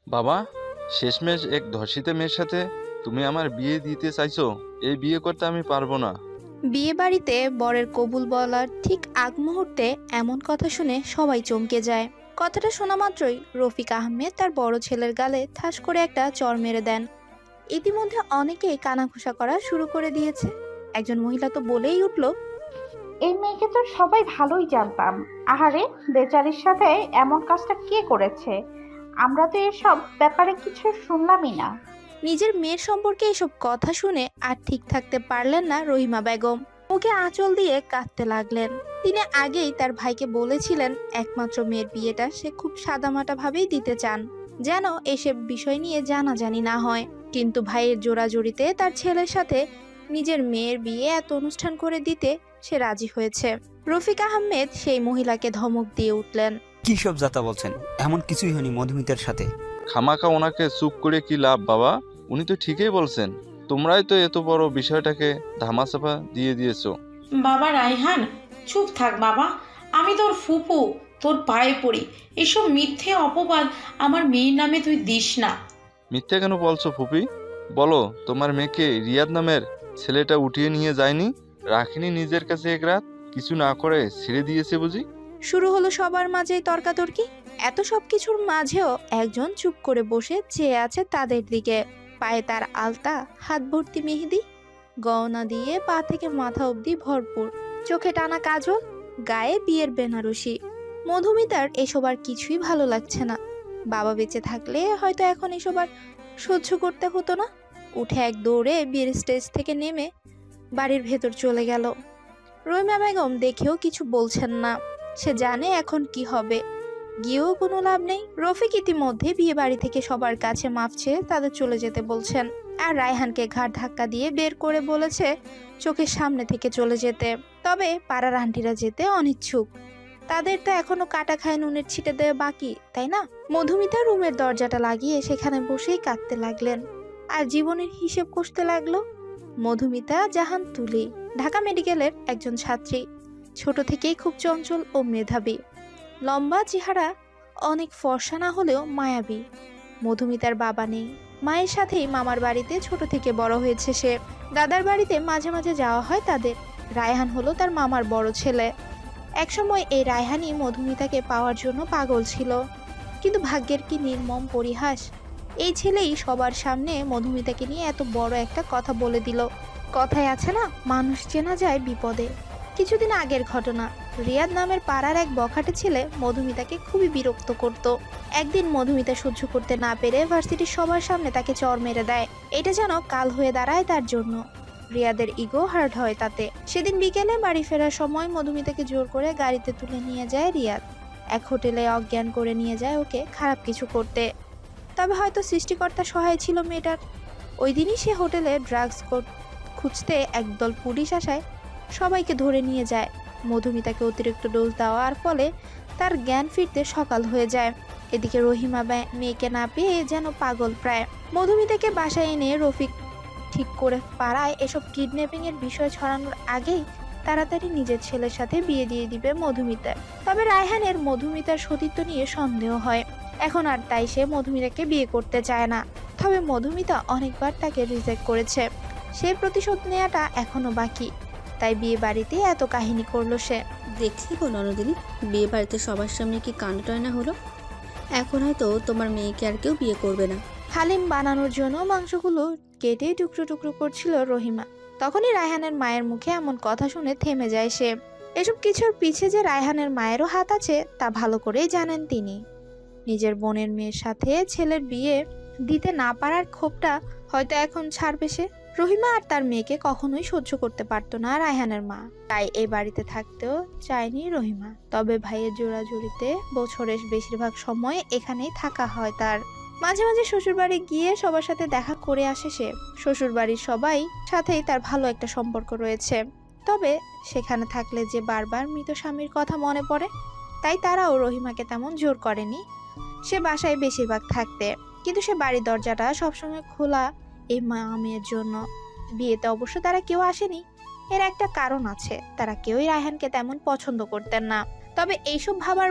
বাবা, শেষমেশ এক ধর্ষিতা মেয়ের সাথে তুমি আমার বিয়ে দিতে চাইছো? এই বিয়ে করতে আমি পারবো না। বিয়ে বাড়িতে বরের কবুল বলার ঠিক আগ মুহূর্তে এমন কথা শুনে সবাই চমকে যায়। কথাটা শোনা মাত্রই রফিক আহমেদ তার বড় ছেলের গালে ঠাস করে একটা চড় মেরে দেন। ইতিমধ্যে অনেকেই কানাঘুষা করা শুরু করে দিয়েছে। একজন মহিলা তো বলেই উঠল, এই মেয়েকে তো সবাই ভালোই জানতাম। আহারে, বেচারির সাথে এমন কাজটা কে করেছে? আমরা তো এসব ব্যাপারে কিছু শুনলামই না। নিজের মেয়ের সম্পর্কে এসব কথা শুনে আর ঠিক থাকতে পারলেন না রহিমা বেগম। মুখে আঁচল দিয়ে কাঁদতে লাগলেন। তিনি আগেই তার ভাইকে বলেছিলেন একমাত্র মেয়ের বিয়েটা সে খুব সাদামাটা ভাবেই দিতে চান, যেন এসব বিষয় নিয়ে জানাজানি না হয়। কিন্তু ভাইয়ের জোড়াজড়িতে তার ছেলের সাথে নিজের মেয়ের বিয়ে এত অনুষ্ঠান করে দিতে সে রাজি হয়েছে। রফিক আহমেদ সেই মহিলাকে ধমক দিয়ে উঠলেন, কি সব যাতা বলছেন? এমন কিছুই হয়নি মধুমিতার সাথে। খামাখা ওনাকে চুপ করে কি লাভ বাবা? উনি তো ঠিকই বলছেন। তোমরাই তো এত বড় বিষয়টাকে ধামাচাপা দিয়ে দিয়েছো। বাবা রায়হান, চুপ থাক বাবা। আমি তোর ফুপু, তোর পায়ে পড়ি। এসব মিথ্যে অপবাদ আমার মেয়ের নামে তুই দিস না। মিথ্যা কেন বলছো ফুপি? বলো, তোমার মেয়েকে রিয়াদ নামের ছেলেটা উঠিয়ে নিয়ে যায়নি? রাখিনি নিজের কাছে এক রাত? কিছু না করে ছেড়ে দিয়েছে বুঝি? শুরু হলো সবার মাঝেই তর্কাতর্কি। এত সবকিছুর মাঝেও একজন চুপ করে বসে চেয়ে আছে তাদের দিকে। পায়ে তার আলতা, হাত ভর্তি মেহেদি, গয়না দিয়ে পা থেকে মাথা অবধি ভরপুর, চোখে টানা কাজল, গায়ে বিয়ের বেনারসি। মধুমিতার এসব আর কিছুই ভালো লাগছে না। বাবা বেঁচে থাকলে হয়তো এখন এসব আর সহ্য করতে হতো না। উঠে এক দৌড়ে বিয়ের স্টেজ থেকে নেমে বাড়ির ভেতর চলে গেল। রহিমা বেগম দেখেও কিছু বলছেন না। সে জানে এখন কি হবে, গিয়েও কোনো লাভ নেই। রফিক ইতিমধ্যে বিয়ে বাড়ি থেকে সবার কাছে মাফ চেয়ে তাদের চলে যেতে বলছেন, আর রায়হানকে ঘাড় ধাক্কা দিয়ে বের করে বলেছে চোখের সামনে থেকে চলে যেতে। তবে পাড়ার আন্টিরা যেতে অনিচ্ছুক। তাদের তো এখনো কাটা খায় নুনের ছিটে দেওয়া বাকি, তাই না? মধুমিতা রুমের দরজাটা লাগিয়ে সেখানে বসেই কাঁদতে লাগলেন আর জীবনের হিসেব কষতে লাগলো। মধুমিতা জাহান তুলি, ঢাকা মেডিকেলের একজন ছাত্রী। ছোট থেকেই খুব চঞ্চল ও মেধাবী। লম্বা চেহারা, অনেক ফর্সা না হলেও মায়াবী। মধুমিতার বাবা নেই। মায়ের সাথেই মামার বাড়িতে ছোট থেকে বড় হয়েছে সে। দাদার বাড়িতে মাঝে মাঝে যাওয়া হয় তাদের। রায়হান হলো তার মামার বড় ছেলে। একসময় এই রায়হানই মধুমিতাকে পাওয়ার জন্য পাগল ছিল। কিন্তু ভাগ্যের কি নির্মম পরিহাস, এই ছেলেই সবার সামনে মধুমিতাকে নিয়ে এত বড় একটা কথা বলে দিল। কথায় আছে না, মানুষ চেনা যায় বিপদে। কিছুদিন আগের ঘটনা, রিয়াদ নামের পাড়ার এক বখাটে ছেলে মধুমিতাকে খুবই বিরক্ত করত। একদিন মধুমিতা সহ্য করতে না পেরে ভার্সিটির সবার সামনে তাকে চড় মেরে দেয়। এটা যেন কাল হয়ে দাঁড়ায় তার জন্য। রিয়াদের ইগো হার্ট হয় তাতে। সেদিন বিকেলে বাড়ি ফেরার সময় মধুমিতাকে জোর করে গাড়িতে তুলে নিয়ে যায় রিয়াদ। এক হোটেলে অজ্ঞান করে নিয়ে যায় ওকে খারাপ কিছু করতে। তবে হয়তো সৃষ্টিকর্তা সহায় ছিল মেয়েটার। ওই দিনই সে হোটেলে ড্রাগস খুঁজতে একদল পুলিশ আসায় সবাইকে ধরে নিয়ে যায়। মধুমিতাকে অতিরিক্ত ডোজ দেওয়ার ফলে তার জ্ঞান ফিরতে সকাল হয়ে যায়। এদিকে রহিমা মেয়েকে না পেয়ে যেন পাগল প্রায়। মধুমিতাকে বাসায় এনে রফিক ঠিক করে পাড়ায় এসব কিডন্যাপিং এর বিষয় ছড়ানোর আগেই তাড়াতাড়ি নিজের ছেলের সাথে বিয়ে দিয়ে দিবে মধুমিতার। তবে রায়হানের মধুমিতার সতীত্ব নিয়ে সন্দেহ হয় এখন, আর তাই সে মধুমিতাকে বিয়ে করতে চায় না। তবে মধুমিতা অনেকবার তাকে রিজেক্ট করেছে। সে প্রতিশোধ নেওয়াটা এখনো বাকি, তাই বিয়ে বাড়িতে এত কাহিনী করলো সে। দেখছি গো ননদিনী, বিয়ে বাড়িতে সবার সামনে কি কাণ্ডটায়না হলো। এখন হয়তো তোমার মেয়েকে আর কেউ বিয়ে করবে না। হালিম বানানোর জন্য মাংসগুলো কেটে টুকরো টুকরো করছিল রহিমা। তখনই রায়হানের মায়ের মুখে এমন কথা শুনে থেমে যায় সে। এসব কিছুর পিছে যে রায়হানের মায়েরও হাত আছে তা ভালো করেই জানেন তিনি। নিজের বোনের মেয়ের সাথে ছেলের বিয়ে দিতে না পারার ক্ষোভটা হয়তো এখন ছাড়বে সে। রহিমা আর তার মেয়েকে কখনোই সহ্য করতে পারতো না রায়হানের মা, তাই এই বাড়িতে থাকতেও চায়নি রহিমা। তবে ভাইয়ের জোড়াজুড়িতে বছরের বেশিরভাগ সময় এখানেই থাকা হয় তার। মাঝে মাঝে শ্বশুরবাড়ি গিয়ে সবার সাথে দেখা করে আসে সে। শ্বশুরবাড়ির সবাই সাথেই তার ভালো একটা সম্পর্ক রয়েছে। তবে সেখানে থাকলে যে বারবার মৃত স্বামীর কথা মনে পড়ে, তাই তারাও রহিমাকে তেমন জোর করেনি সে বাসায় বেশিরভাগ থাকতে। কিন্তু সে বাড়ির দরজাটা সবসময় খোলা এই মা মেয়ের জন্য। বিয়েতে অবশ্য তারা কেউ আসেনি, এর একটা কারণ আছে, তারা কেউই রায়হানকে তেমন পছন্দ করতেন না। তবে এইসব ভাবার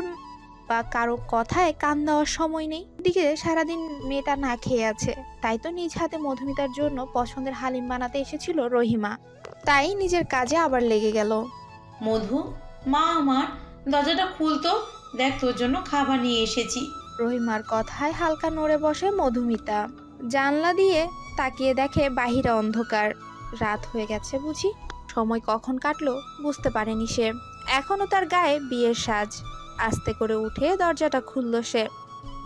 বা কারো কথায় কান দেওয়ার সময় নেই। এদিকে সারাদিন মেয়েটা না খেয়ে আছে, তাই তো নিজ হাতে মধুমিতার জন্য পছন্দের হালিম বানাতে এসেছিল রহিমা। তাই নিজের কাজে আবার লেগে গেল। মধু, মা আমার, দরজাটা খুলতো, দেখ তোর জন্য খাবার নিয়ে এসেছি। রহিমার কথায় হালকা নড়ে বসে মধুমিতা। জানলা দিয়ে তাকিয়ে দেখে বাহিরে অন্ধকার। রাত হয়ে গেছে বুঝি। সময় কখন কাটলো বুঝতে পারেনি সে। এখনো তার গায়ে বিয়ের সাজ। আস্তে করে উঠে দরজাটা খুলল সে।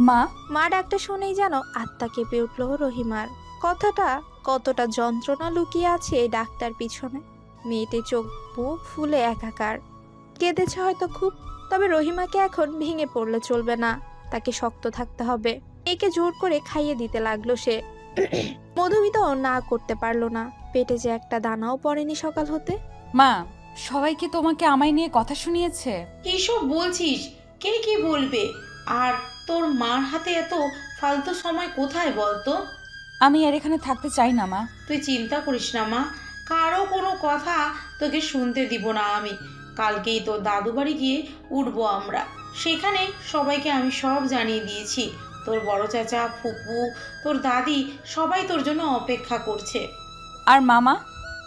মা, মা ডাকটা শুনেই যেন আত্মা কেঁপে উঠল রহিমার। কথাটা কতটা যন্ত্রণা লুকিয়ে আছে এই ডাকটার পিছনে। মেয়েটি চোখ বুক ফুলে একাকার, কেঁদেছে হয়তো খুব। তবে রহিমাকে এখন ভেঙে পড়লে চলবে না, তাকে শক্ত থাকতে হবে। একে জোর করে খাইয়ে দিতে লাগলো সে। মধুমিতাও না করতে পারলো না, পেটে যে একটা দানাও পড়েনি সকাল হতে। মা, সবাই কি তোমাকে আমায় নিয়ে কথা শুনিয়েছে? কিসব বলছিস? কে কি বলবে? আর তোর মার হাতে এত ফালতু সময় কোথায় বলতো? আমি আর এখানে থাকতে চাই না মা। তুই চিন্তা করিস না মা, কারো কোনো কথা তোকে শুনতে দিব না আমি। কালকেই তোর দাদু বাড়ি গিয়ে উঠবো আমরা। সেখানে সবাইকে আমি সব জানিয়ে দিয়েছি। তোর বড় চাচা, ফুপু, তোর দাদি সবাই তোর জন্য অপেক্ষা করছে। আর মামা?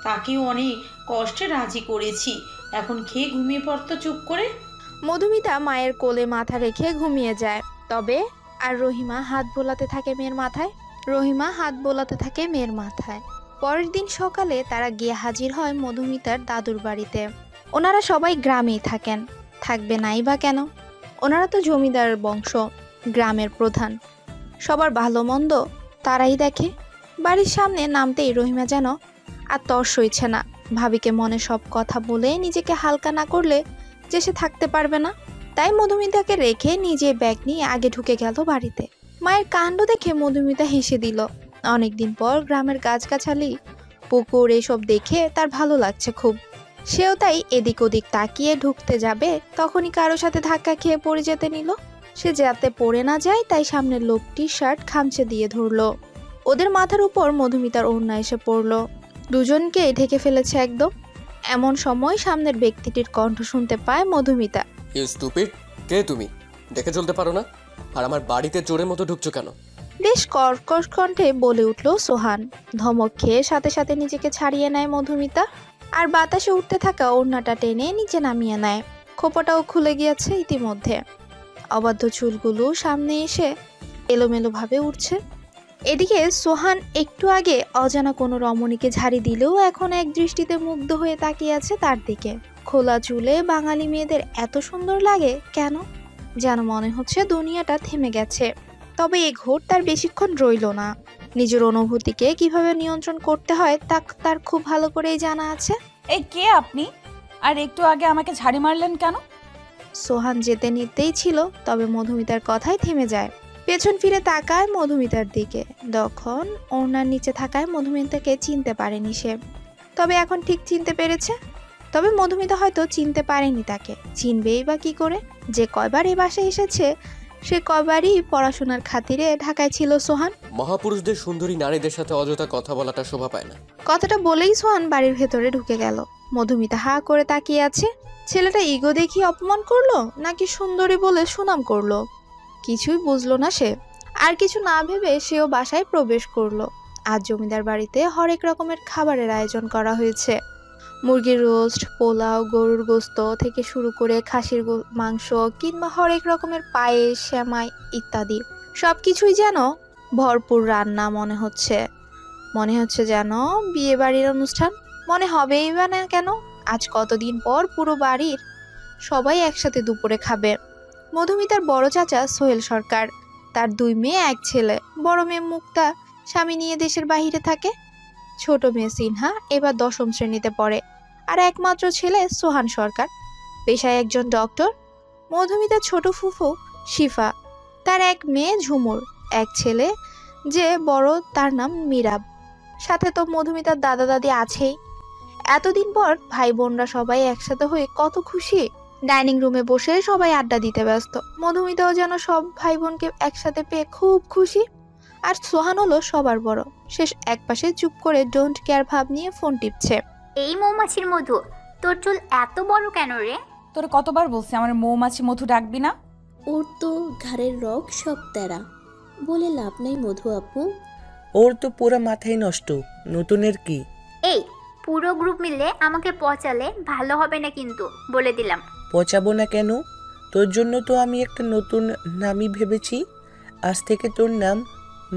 তাকেও অনেক কষ্টে রাজি করেছি। এখন খেয়ে ঘুমিয়ে পড়তো চুপ করে। মধুমিতা মায়ের কোলে মাথা রেখে ঘুমিয়ে যায়। তবে আর রহিমা হাত বোলাতে থাকে মেয়ের মাথায়। পরের দিন সকালে তারা গিয়ে হাজির হয় মধুমিতার দাদুর বাড়িতে। ওনারা সবাই গ্রামেই থাকেন, থাকবে নাই বা কেন? ওনারা তো জমিদার বংশ, গ্রামের প্রধান। সবার ভালো মন্দ তারাই দেখে। বাড়ির সামনে নামতেই রহিমা যেন আর তর সইছে না। ভাবিকে মনে সব কথা বলে নিজেকে হালকা না করলে যে সে থাকতে পারবে না। তাই মধুমিতাকে রেখে নিজে ব্যাগ নিয়ে আগে ঢুকে গেল বাড়িতে। মায়ের কাণ্ড দেখে মধুমিতা হেসে দিল। অনেকদিন পর গ্রামের গাছগাছালি, পুকুর এসব দেখে তার ভালো লাগছে খুব। সেও তাই এদিক ওদিক তাকিয়ে ঢুকতে যাবে, তখনই কারো সাথে ধাক্কা খেয়ে পড়ে যেতে নিল। সে যাতে পড়ে না যায় তাই সামনের লোকটির শার্ট খামচে দিয়ে ধরলো। ওদের মাথার উপর মধুমিতার ওড়না এসে পড়ল, দুজনকে ঢেকে ফেলেছে একদম। এমন সময় সামনের ব্যক্তিটির কণ্ঠ শুনতে পায় মধুমিতা। ইউ স্টুপিড, কে তুমি? দেখে চলতে পারো না? আর আমার বাড়িতে চোরের মতো ঢুকছো কেন? বেশ কর্কশ কণ্ঠে বলে উঠল সোহান। ধমক খেয়ে সাথে সাথে নিজেকে ছাড়িয়ে নেয় মধুমিতা, আর বাতাসে উঠতে থাকা ওড়নাটা টেনে নিচে নামিয়ে নেয়। খোপাটাও খুলে গিয়েছে ইতিমধ্যে। অবাধ্য চুলগুলো সামনে এসে এলোমেলোভাবে উঠছে। এদিকে সোহান একটু আগে অজানা কোনো রমণীকে ঝাড়ি দিলেও এখন এক দৃষ্টিতে মুগ্ধ হয়ে তাকিয়ে আছে তার দিকে। খোলা চুলে বাঙালি মেয়েদের এত সুন্দর লাগে কেন? যেন মনে হচ্ছে দুনিয়াটা থেমে গেছে। তবে এই ঘোর তার বেশিক্ষণ রইল না। নিজের অনুভূতিকে কিভাবে নিয়ন্ত্রণ করতে হয় তা তার খুব ভালো করেই জানা আছে। এই কে আপনি? আর একটু আগে আমাকে ঝাড়ি মারলেন কেন? সোহান যেতে নিতেই ছিল, তবে মধুমিতার কথাই থেমে যায়। পেছন ফিরে তাকায় মধুমিতার দিকে। তখন ওড়নার নিচে থাকায় মধুমিতাকে চিনতে পারেনি সে। তবে এখন ঠিক চিনতে পেরেছে। তবে মধুমিতা হয়তো চিনতে পারেনি তাকে। চিনবেই বা কি করে? যে কয়বার এই বাসায় এসেছে সে কয়বারই পড়াশোনার খাতিরে ঢাকায় ছিল সোহান। মহাপুরুষদের সুন্দরী নারীদের সাথে অযথা কথা বলাটা শোভা পায় না। কথাটা বলেই সোহান বাড়ির ভেতরে ঢুকে গেল। মধুমিতা হা করে তাকিয়ে আছে। ছেলেটা ইগো দেখিয়ে অপমান করলো নাকি সুন্দরী বলে সুনাম করলো, কিছুই বুঝলো না সে। আর কিছু না ভেবে সেও বাসায় প্রবেশ করলো। আজ জমিদার বাড়িতে হরেক রকমের খাবারের আয়োজন করা হয়েছে। মুরগির রোস্ট, পোলাও, গরুর গোস্ত থেকে শুরু করে খাসির মাংস কিংবা হরেক রকমের পায়েস, সেমাই ইত্যাদি সবকিছুই যেন ভরপুর রান্না। মনে হচ্ছে যেন বিয়ে বাড়ির অনুষ্ঠান। মনে হবেই বা না কেন, আজ কতদিন পর পুরো বাড়ির সবাই একসাথে দুপুরে খাবে। মধুমিতার বড় চাচা সোহেল সরকার, তার 2 মেয়ে 1 ছেলে। বড় মেয়ে মুক্তা স্বামী নিয়ে দেশের বাহিরে থাকে। ছোট মেয়ে সিনহা এবার 10ম শ্রেণীতে পড়ে। আর একমাত্র ছেলে সোহান সরকার, পেশায় একজন ডক্টর। মধুমিতার ছোট ফুফু শিফা, তার 1 মেয়ে ঝুমুর, 1 ছেলে যে বড় তার নাম মিরাব। সাথে তো মধুমিতার দাদা দাদি আছেই। এতদিন পর ভাই বোনরা সবাই একসাথে হয়ে কত খুশি। ডাইনিং রুমে বসে সবাই আড্ডা দিতে ব্যস্ত। মধুমিতাও যেন সব ভাই বোনকে একসাথে পেয়ে খুব খুশি। আর সোহান হলো সবার বড়। শেষ একপাশে চুপ করে ডোন্ট কেয়ার ভাব নিয়ে ফোন টিপছে। এই মৌমাছির মধু, তোর চুল এত বড় কেন রে? তোর কতবার বলছি আমার মৌমাছি মধু ডাকবি না? ওর তো ঘাড়ের রগ সব তেরা, বলে লাভ নাই মধু আপু। ওর তো পুরো মাথায় নষ্ট, নতুনের কি? এই পুরো গ্রুপ মিলে আমাকে পচালে ভালো হবে না কিন্তু, বলে দিলাম। পচাবো না কেন? তোর জন্য তো আমি একটা নতুন নামই ভেবেছি। আজ থেকে তোর নাম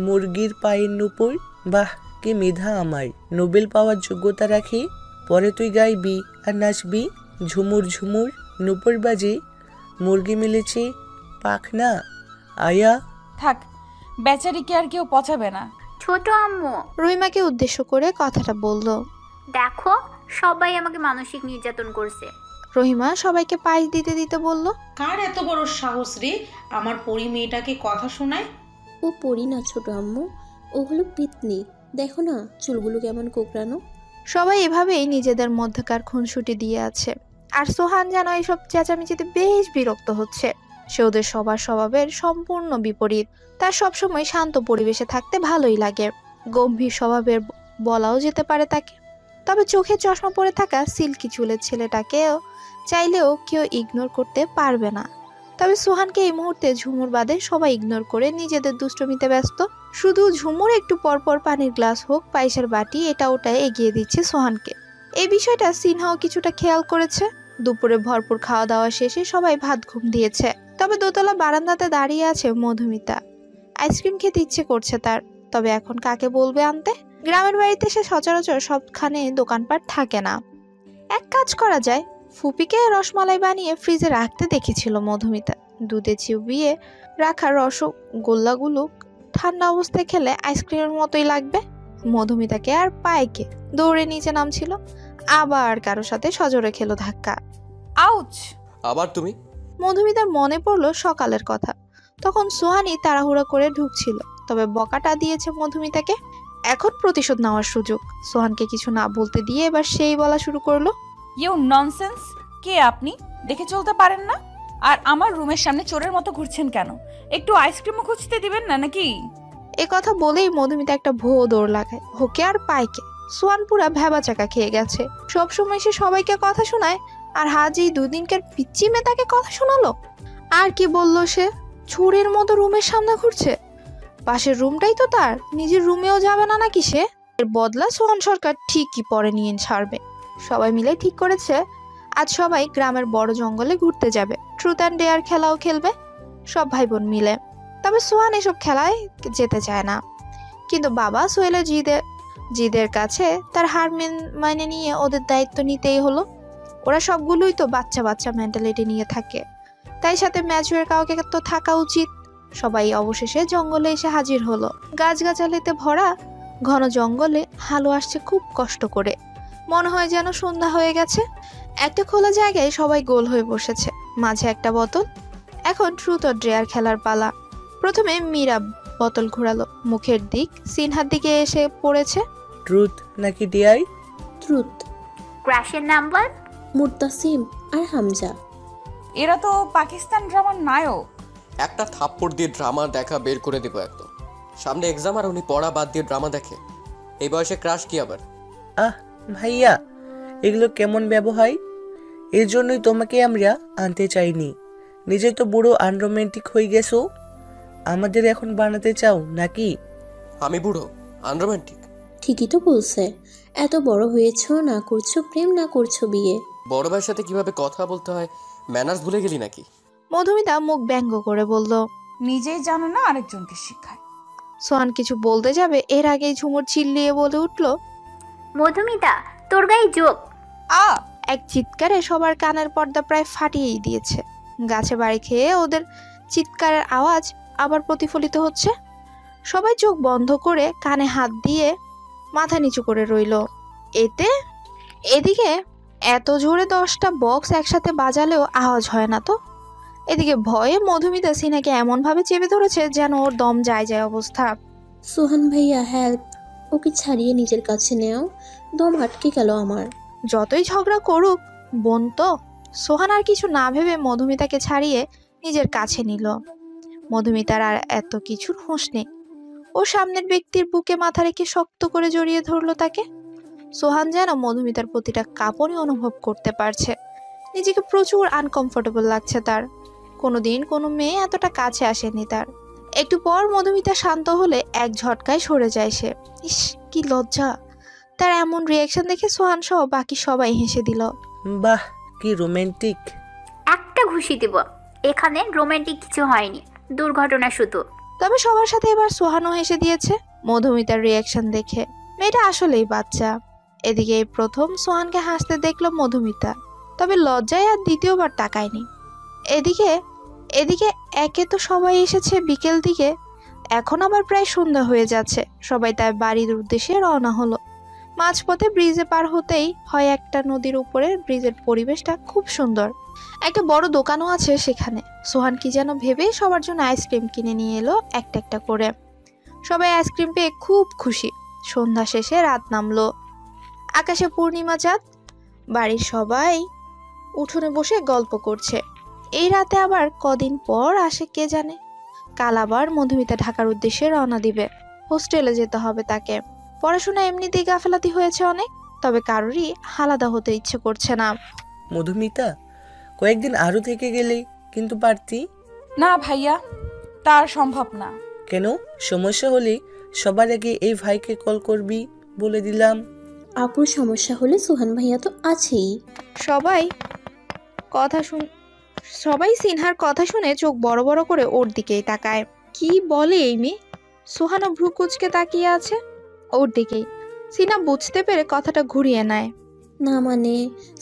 মুরগির পায়ের নুপুর। বাহ, কি মেধা আমার! নোবেল পাওয়ার যোগ্যতা রাখি। পরে তুই গাইবি আর নাচবি, ঝুমুর ঝুমুর নুপুর বাজে, মুরগি মিলেছে পাখনা। আয়া থাক, বেচারিকে আর কেউ পচাবে না। ছোট আম্মু, রহিমাকে উদ্দেশ্য করে কথাটা বলল। দেখো সবাই আমাকে মানসিক নির্যাতন করছে। রহিমা সবাইকে পায়েস দিতে দিতে বলল, কার এত বড় সাহস রে আমার পরি মেয়েটাকে কথা শোনায়? ও পড়ি না ছোট আম্মু, ও হলো পিতনি। দেখো না চুলগুলো কেমন কোকড়ানো। সবাই এভাবেই নিজেদের মধ্যকার খুনসুটি দিয়ে আছে। আর সোহান যেন এইসব চেঁচামেচিতে বেশ বিরক্ত হচ্ছে। সে ওদের সবার স্বভাবের সম্পূর্ণ বিপরীত। তার সবসময় শান্ত পরিবেশে থাকতে ভালোই লাগে, গম্ভীর স্বভাবের বলাও যেতে পারে তাকে। তবে চোখে চশমা পরে থাকা সিল্কি চুলের ছেলেটাকেও চাইলেও কেউ ইগনোর করতে পারবে না। তবে সোহানকে এই মুহূর্তে ঝুমুর বাদে সবাই ইগনোর করে নিজেদের দুষ্টমিতে ব্যস্ত। শুধু ঝুমুর একটু পরপর পানির গ্লাস হোক পায়েসের বাটি এটা ওটা এগিয়ে দিচ্ছে সোহানকে। এই বিষয়টা সিনহাও কিছুটা খেয়াল করেছে। দুপুরে ভরপুর খাওয়া দাওয়া শেষে সবাই ভাত ঘুম দিয়েছে। তবে দোতলা বারান্দাতে দাঁড়িয়ে আছে মধুমিতা। আইসক্রিম খেতে ইচ্ছে করছে তার, তবে এখন কাকে বলবে আনতে? গ্রামের বাড়িতে সে সচরাচর সবখানে দোকানপাট থাকে না। এক কাজ করা যায়, ফুপিকে রসমালাই বানিয়ে ফ্রিজে রাখতে দেখেছিল মধুমিতা। দুধে চিবিয়ে রাখা রসগোল্লাগুলো ঠান্ডা অবস্থায় খেলে আইসক্রিমের মতোই লাগবে। মধুমিতাকে আর পায়েকে দৌড়ে নিচে নামছিল, আবার কারো সাথে সজোরে খেলো ধাক্কা। আউচ! আবার তুমি? মধুমিতার মনে পড়লো সকালের কথা। তখন সোহানি তাড়াহুড়া করে ঢুকছিল, তবে বকাটা দিয়েছে মধুমিতাকে। এখন প্রতিশোধ নেওয়ার সুযোগ। সোহানকে কিছু না বলতে দিয়ে এবার সেই বলা শুরু করলো, ইউ ননসেন্স! কে আপনি? দেখে চলতে পারেন না? আর আমার রুমের সামনে চোরের মতো ঘুরছেন কেন? একটু আইসক্রিমও খুঁজতে দিবেন না নাকি? এ কথা বলেই মধুমিতা একটা ভুয়ো দৌড় লাগায় হোকে আর পাইকে। সোহান পুরা ভেবা চাকা খেয়ে গেছে। সবসময় সে সবাইকে কথা শোনায়, আর হাজি দুদিনকার পিচ্চি মেয়ে তাকে কথা শোনালো। আর কি বললো সে? চোরের মতো রুমের সামনে ঘুরছে। পাশের রুমটাই তো তার, নিজের রুমেও যাবে না নাকি সে? এর বদলা সোহান সরকার ঠিকই পরে নিয়ে ছাড়বে। সবাই মিলে ঠিক করেছে আজ সবাই গ্রামের বড় জঙ্গলে ঘুরতে যাবে। ট্রুথ অ্যান্ড ডেয়ার খেলাও খেলবে সব ভাই বোন মিলে। তবে সোহান এসব খেলায় যেতে চায় না, কিন্তু বাবা সোহেলের জিদের কাছে তার হার মানে নিয়ে ওদের দায়িত্ব নিতেই হলো। ওরা সবগুলোই তো বাচ্চা বাচ্চা মেন্টালিটি নিয়ে থাকে, তাই সাথে ম্যাচুয়ার কাউকে তো থাকা উচিত। সবাই অবশেষে জঙ্গলে এসে হাজির হলো। গাছগাছালিতে ভরা ঘন জঙ্গলে হালু আসছে খুব কষ্ট করে। মনে হয় যেন সন্ধ্যা হয়ে গেছে। একটা খোলা জায়গায় সবাই গোল হয়ে বসেছে, মাঝে একটা বোতল। এখন ট্রুথ অর ডেয়ার খেলার পালা। প্রথমে মীরা বোতল ঘোরালো মুখের দিক, সিনহার দিকে এসে পড়েছে। ট্রুথ নাকি ডেয়ার? ট্রুথ। ক্রাশের নাম্বার? মুর্তাসিম আর হামজা। এরা তো পাকিস্তান ড্রামার নায়ক। একটা থাপ্পড় দিয়ে ড্রামা দেখা বের করে দেবো একদম। সামনে এক্সাম আর উনি পড়া বাদ দিয়ে ড্রামা দেখে। এই বয়সে ক্রাশ কি আবার? আহ ভাইয়া, এগুলো কেমন ব্যবহার? এর জন্যই তোমাকে আমরা আনতে চাইনি। নিজে তো বুড়ো আনরোম্যান্টিক হয়ে গেছো, আমাদের এখন বানাতে চাও নাকি? আমি বুড়ো আনরোম্যান্টিক? ঠিকই তো বলছে। এত বড় হয়েছো, না করছো প্রেম না করছো বিয়ে। বড় ভাইয়ের সাথে কিভাবে কথা বলতে হয় ম্যানার্স ভুলে গেলি নাকি? মধুমিতা মুখ ব্যঙ্গ করে বলল, নিজেই জানে না আরেকজনকে শেখায়। সোহান কিছু বলতে যাবে এর আগেই ঝুমুর চিল্লিয়ে বলে উঠল, মধুমিতা তোর গায়ে যোগ। আ! এক চিৎকারে সবার কানের পর্দা প্রায় ফাটিয়েই দিয়েছে। গাছে বাড়ি খেয়ে ওদের চিৎকারের আওয়াজ আবার প্রতিফলিত হচ্ছে। সবাই চোখ বন্ধ করে কানে হাত দিয়ে মাথা নিচু করে রইল। এদিকে এত জোরে 10টা বক্স একসাথে বাজালেও আওয়াজ হয় না তো। এদিকে ভয়ে মধুমিতা সিনাকে এমন ভাবে চেপে ধরেছে যেন ওর দম যায় অবস্থা। সোহান ভাইয়া হেল্প, ওকে ছাড়িয়ে নিজের কাছে নেও, দম আটকে গেল আমার। যতই ঝগড়া করুক বোন তো। সোহান আর কিছু না ভেবে মধুমিতাকে ছাড়িয়ে নিজের কাছে নিল। মধুমিতার আর এত কিছুর হুঁশ নেই। ও সামনের ব্যক্তির বুকে মাথা রেখে শক্ত করে জড়িয়ে ধরলো তাকে। সোহান যেন মধুমিতার প্রতিটা কাঁপনই অনুভব করতে পারছে। নিজেকে প্রচুর আনকমফোর্টেবল লাগছে তার। কোনোদিন কোনো মেয়ে এতটা কাছে আসেনি তার। একটু পর মধুমিতা শান্ত হলে এক ঝটকায় সরে যায় সে। ইস, কি লজ্জা! তার এমন রিয়াকশন দেখে সোহান সহ বাকি সবাই হেসে দিল। বাহ, কি রোমান্টিক। একটা ঘুষি দিব। এখানে রোমান্টিক কিছু হয়নি, দুর্ঘটনা শুধু। তবে সবার সাথে এবার সোহানও হেসে দিয়েছে মধুমিতার রিয়াকশন দেখে। মেয়েটা আসলেই বাচ্চা। এদিকে এই প্রথম সোহানকে হাসতে দেখলো মধুমিতা, তবে লজ্জায় আর দ্বিতীয়বার তাকায়নি। এদিকে এদিকে একে তো সবাই এসেছে বিকেল দিকে, এখন আবার প্রায় সন্ধ্যা হয়ে যাচ্ছে। সবাই তার বাড়ির উদ্দেশ্যে রওনা হলো। মাঝপথে ব্রিজে পার হতেই হয় একটা নদীর উপরে। ব্রিজের পরিবেশটা খুব সুন্দর, একটা বড় দোকানও আছে সেখানে। সোহান কি যেন ভেবে সবার জন্য আইসক্রিম কিনে নিয়ে এলো একটা একটা করে। সবাই আইসক্রিম পেয়ে খুব খুশি। সন্ধ্যা শেষে রাত নামলো, আকাশে পূর্ণিমা চাঁদ। বাড়ির সবাই উঠোনে বসে গল্প করছে। এই রাতে আবার কদিন পর আসে কে জানে। কাল আবার মধুমিতা ঢাকার উদ্দেশ্যে রওনা দিবে। হোস্টেলে যেতে হবে তাকে। পড়াশোনা এমনিতেই গাফেলাতি হয়েছে অনেক, তবে কারোরই আলাদা হতে ইচ্ছে করছে না। মধুমিতা, কয়েকদিন আরো থেকে গেলে কিন্তু পারতি। না ভাইয়া, তার সম্ভব না। কেন? সমস্যা হলে সবার আগে এই ভাইকে কল করবি বলে দিলাম। আপুর সমস্যা হলে সোহান ভাইয়া তো আছেই। সবাই সিনহার কথা শুনে চোখ বড় বড় করে ওর দিকেই তাকায়। কি বলে এই মেয়ে? সোহানও ভ্রু কুচকে তাকিয়ে আছে ওর দিকেই। সিনহা বুঝতে পেরে কথাটা ঘুরিয়ে নেয়। না মানে,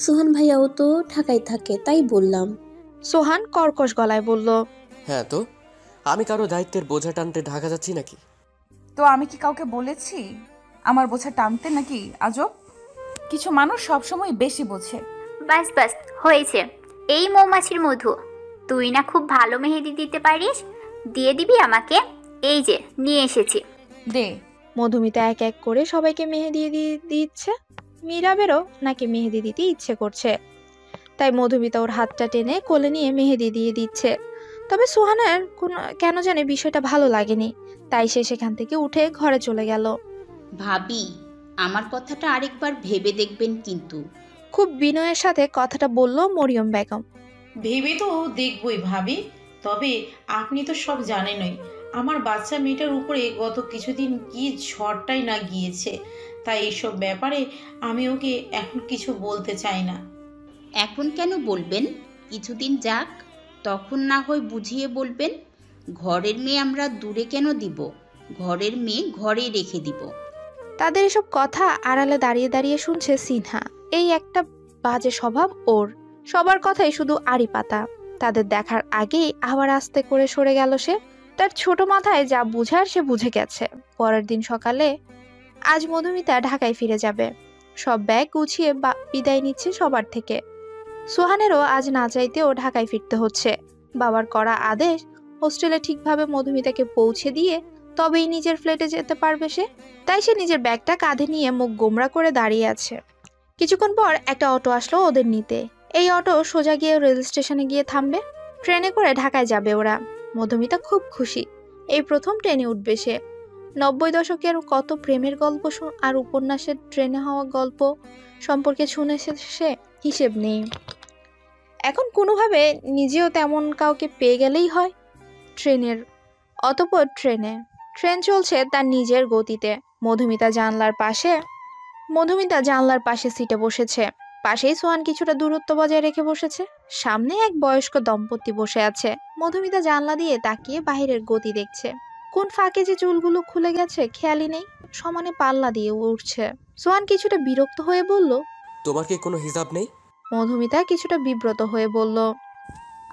সোহান ভাইয়াও তো ঢাকায় থাকে, তাই বললাম। সোহান কর্কশ গলায় বলল, হ্যাঁ তো, আমি কারো দায়িত্বের বোঝা টানতে ঢাকা যাচ্ছি নাকি? তো আমি কি কাউকে বলেছি আমার বোঝা টানতে নাকি? আজব, কিছু মানুষ সবসময় বেশি বোঝে। বাস বাস, হয়েছে। এই মৌমাছির মধু, তুই না খুব ভালো মেহেদি দিতে পারিস, দিয়ে দিবি আমাকে? এই যে নিয়ে এসেছি। দে। মধুমিতা এক এক করে সবাইকে মেহেদি দিয়ে দিচ্ছে। মীরাবেরও নাকি মেহেদি দিতে ইচ্ছে করছে, তাই মধুমিতা ওর হাতটা টেনে কোলে নিয়ে মেহেদি দিয়ে দিচ্ছে। তবে সোহানের কেন জানে বিষয়টা ভালো লাগেনি, তাই সে সেখান থেকে উঠে ঘরে চলে গেল। ভাবি, আমার কথাটা আরেকবার ভেবে দেখবেন কিন্তু। খুব বিনয়ের সাথে কথাটা বলল মরিয়ম বেগম। ভেবে তো দেখবই ভাবি, তবে আপনি তো সব জানেনই আমার বাচ্চা মেয়েটার উপরে গত কিছুদিন কি ঝড়টাই না গিয়েছে। তাই এইসব ব্যাপারে আমি ওকে এখন কিছু বলতে চাই না। এখন কেন বলবেন? কিছুদিন যাক, তখন না হয় বুঝিয়ে বলবেন। ঘরের মেয়ে আমরা দূরে কেন দিব? ঘরের মেয়ে ঘরেই রেখে দিব। তাদের এসব কথা আড়ালে দাঁড়িয়ে দাঁড়িয়ে শুনছে সিনহা। এই একটা বাজে স্বভাব ওর। সবার কথাই শুধু আড়ি পাতা। তাদের দেখার আগেই আবার আস্তে করে সরে গেল সে। তার ছোট মাথায় যা বুঝার সে বুঝে গেছে। পরের দিন সকালে আজ মধুমিতা ঢাকায় ফিরে যাবে। সব ব্যাগ গুছিয়ে বিদায় নিচ্ছে সবার থেকে। সোহানেরও আজ না চাইতেও ঢাকায় ফিরতে হচ্ছে। বাবার করা আদেশ, হোস্টেলে ঠিকভাবে মধুমিতাকে পৌঁছে দিয়ে তবেই নিজের ফ্ল্যাটে যেতে পারবে সে। তাই সে নিজের ব্যাগটা কাঁধে নিয়ে মুখ গোমরা করে দাঁড়িয়ে আছে। কিছুক্ষণ পর একটা অটো আসলো ওদের নিতে। এই অটো সোজা গিয়ে রেল স্টেশনে গিয়ে থামবে। ট্রেনে করে ঢাকায় যাবে ওরা। মধুমিতা খুব খুশি, এই প্রথম ট্রেনে উঠবে সে। 90 দশকের কত প্রেমের গল্প আর উপন্যাসের ট্রেনে হওয়া গল্প সম্পর্কে শুনেছে সে, হিসেব নেই। এখন কোনোভাবে নিজেও তেমন কাউকে পেয়ে গেলেই হয়। অতঃপর ট্রেন চলছে তার নিজের গতিতে। মধুমিতা জানলার পাশে সিটে বসেছে। পাশেই সোহান কিছুটা দূরত্ব বজায় রেখে বসেছে। সামনে এক বয়স্ক দম্পতি বসে আছে। মধুমিতা জানলা দিয়ে তাকিয়ে বাহিরের গতি দেখছে। কোন ফাঁকে যে চুলগুলো খুলে গেছে খেয়ালই নেই, সমানে পাল্লা দিয়ে উঠছে। সোহান কিছুটা বিরক্ত হয়ে বলল, তোমার কি কোনো হিসাব নেই? মধুমিতা কিছুটা বিব্রত হয়ে বলল,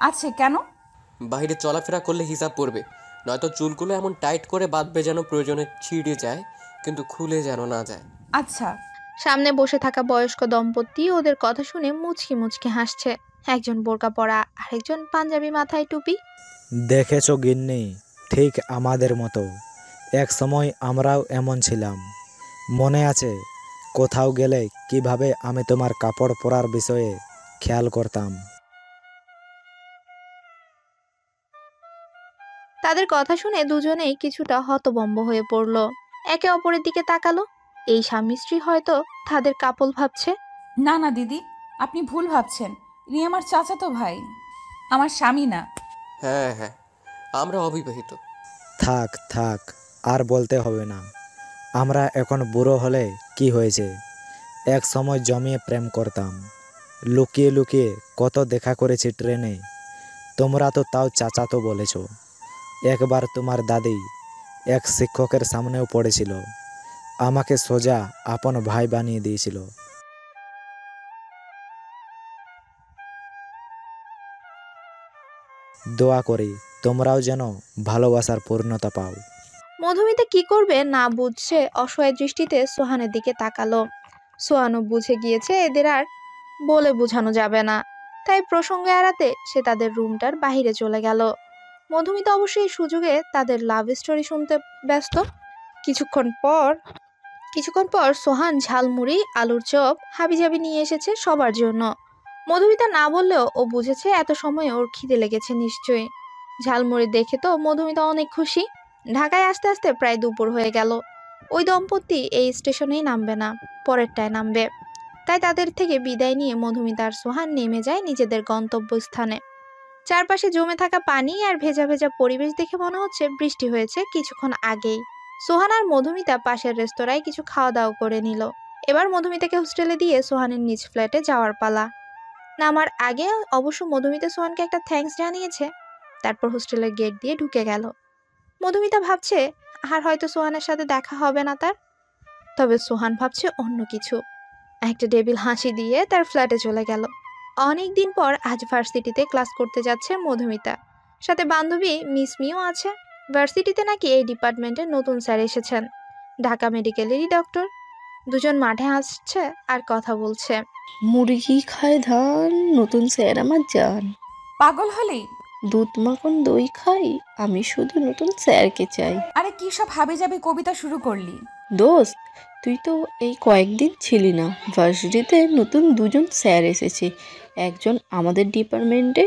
আছে কেন? বাইরে চলাফেরা করলে হিসাব পড়বে, নয়তো চুলগুলো এমন টাইট করে বাঁধবে যেন প্রয়োজনে ছিঁড়ে যায়, কিন্তু খুলে যেন না যায়। আচ্ছা। সামনে বসে থাকা বয়স্ক দম্পতি ওদের কথা শুনে মুচকি মুচকি হাসছে। একজন বোরকা পরা, আরেকজন পাঞ্জাবি মাথায় টুপি। দেখেছো গিন্নি, ঠিক আমাদের মতো এক সময় আমরাও এমন ছিলাম। মনে আছে কোথাও গেলে কিভাবে আমি তোমার কাপড় পরার বিষয়ে খেয়াল করতাম। তাদের কথা শুনে দুজনেই কিছুটা হতভম্ব হয়ে পড়ল। একে অপরের দিকে তাকালো। এই স্বামী স্ত্রী হয়তো তাদের কাপল ভাবছে। না দিদি, আপনি ভুল ভাবছেন। ইনি আমার চাচাতো ভাই, আমার স্বামী না। হ্যাঁ হ্যাঁ, আমরা অবিবাহিত। থাক থাক, আর বলতে হবে না। আমরা এখন বুড়ো হলে কি হয়েছে, এক সময় জমিয়ে প্রেম করতাম, লুকিয়ে লুকিয়ে কত দেখা করেছি ট্রেনে। তোমরা তো তাও চাচাতো বলেছ। একবার তোমার দাদি এক শিক্ষকের সামনেও পড়েছিল, আমাকে সোজা আপন ভাই বানিয়ে দিয়েছিল। দোয়া করি তোমরাও যেন ভালোবাসার পূর্ণতা পাও। মধুমিতা কি করবে না বুঝছে অসহায় দৃষ্টিতে সোহানের দিকে তাকালো। সোহানও বুঝে গিয়েছে এদের আর বলে বোঝানো যাবে না, তাই প্রসঙ্গ এড়াতে সে তাদের রুমটার বাইরে চলে গেল। মধুমিতা অবশ্যই এই সুযোগে তাদের লাভ স্টোরি শুনতে ব্যস্ত। কিছুক্ষণ পর সোহান ঝালমুড়ি, আলুর চপ হাবিজাবি নিয়ে এসেছে সবার জন্য। মধুমিতা না বললেও ও বুঝেছে এত সময় ওর খিদে লেগেছে নিশ্চয়ই। ঝালমুড়ি দেখে তো মধুমিতা অনেক খুশি। ঢাকায় আসতে আসতে প্রায় দুপুর হয়ে গেল। ওই দম্পতি এই স্টেশনেই নামবে না, পরেরটায় নামবে। তাই তাদের থেকে বিদায় নিয়ে মধুমিতা আর সোহান নেমে যায় নিজেদের গন্তব্যস্থানে। চারপাশে জমে থাকা পানি আর ভেজা ভেজা পরিবেশ দেখে মনে হচ্ছে বৃষ্টি হয়েছে কিছুক্ষণ আগেই। সোহান আর মধুমিতা পাশের রেস্তোরাঁয় কিছু খাওয়া দাওয়া করে নিল। এবার মধুমিতাকে হোস্টেলে দিয়ে সোহানের নিজ ফ্ল্যাটে যাওয়ার পালা। নামার আগে অবশ্য মধুমিতা সোহানকে একটা থ্যাঙ্কস জানিয়েছে, তারপর হোস্টেলের গেট দিয়ে ঢুকে গেল। মধুমিতা ভাবছে আর হয়তো সোহানের সাথে দেখা হবে না তার, তবে সোহান ভাবছে অন্য কিছু। একটা ডেবিল হাসি দিয়ে তার ফ্ল্যাটে চলে গেল। অনেক দিন পর আজ ভার্সিটিতে ক্লাস করতে যাচ্ছে মধুমিতা, সাথে বান্ধবী মিসমিও আছে। ভার্সিটিতে নাকি এই ডিপার্টমেন্টে নতুন স্যার এসেছেন, ঢাকা মেডিকেলেরই ডক্টর। দুজন মাঠে আসছে আর কথা বলছে। মুরগি খায় ধান, নতুন স্যার আমার জান। পাগল হলি? দুধ মাখন দই খাই, আমি শুধু নতুন স্যারকে চাই। আরে কি সব হাবিজাবি কবিতা শুরু করলি? দোস্ত, তুই তো এই কয়েকদিন ছিলি না। ভার্সিটিতে নতুন দুজন স্যার এসেছে, একজন আমাদের ডিপার্টমেন্টে,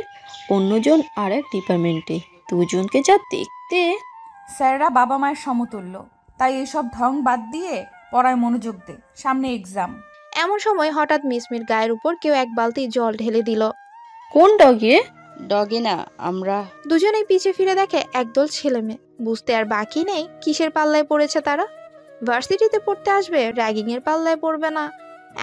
অন্যজন আর এক ডিপার্টমেন্টে। দুজনকে যা দেখতে। স্যাররা বাবা মায়ের সমতুল্য, তাই এসব ঢং বাদ দিয়ে পড়ায় মনোযোগ দে, সামনে এক্সাম। এমন সময় হঠাৎ মিসমির গায়ের উপর কেউ এক বালতি জল ঢেলে দিল। কোন ডগে? ডগে না, আমরা। দুজনেই পিছে ফিরে দেখে একদল ছেলে মেয়ে। বুঝতে আর বাকি নেই কিসের পাল্লায় পড়েছে তারা। ভার্সিটিতে পড়তে আসবে, র্যাগিং এর পাল্লায় পড়বে না,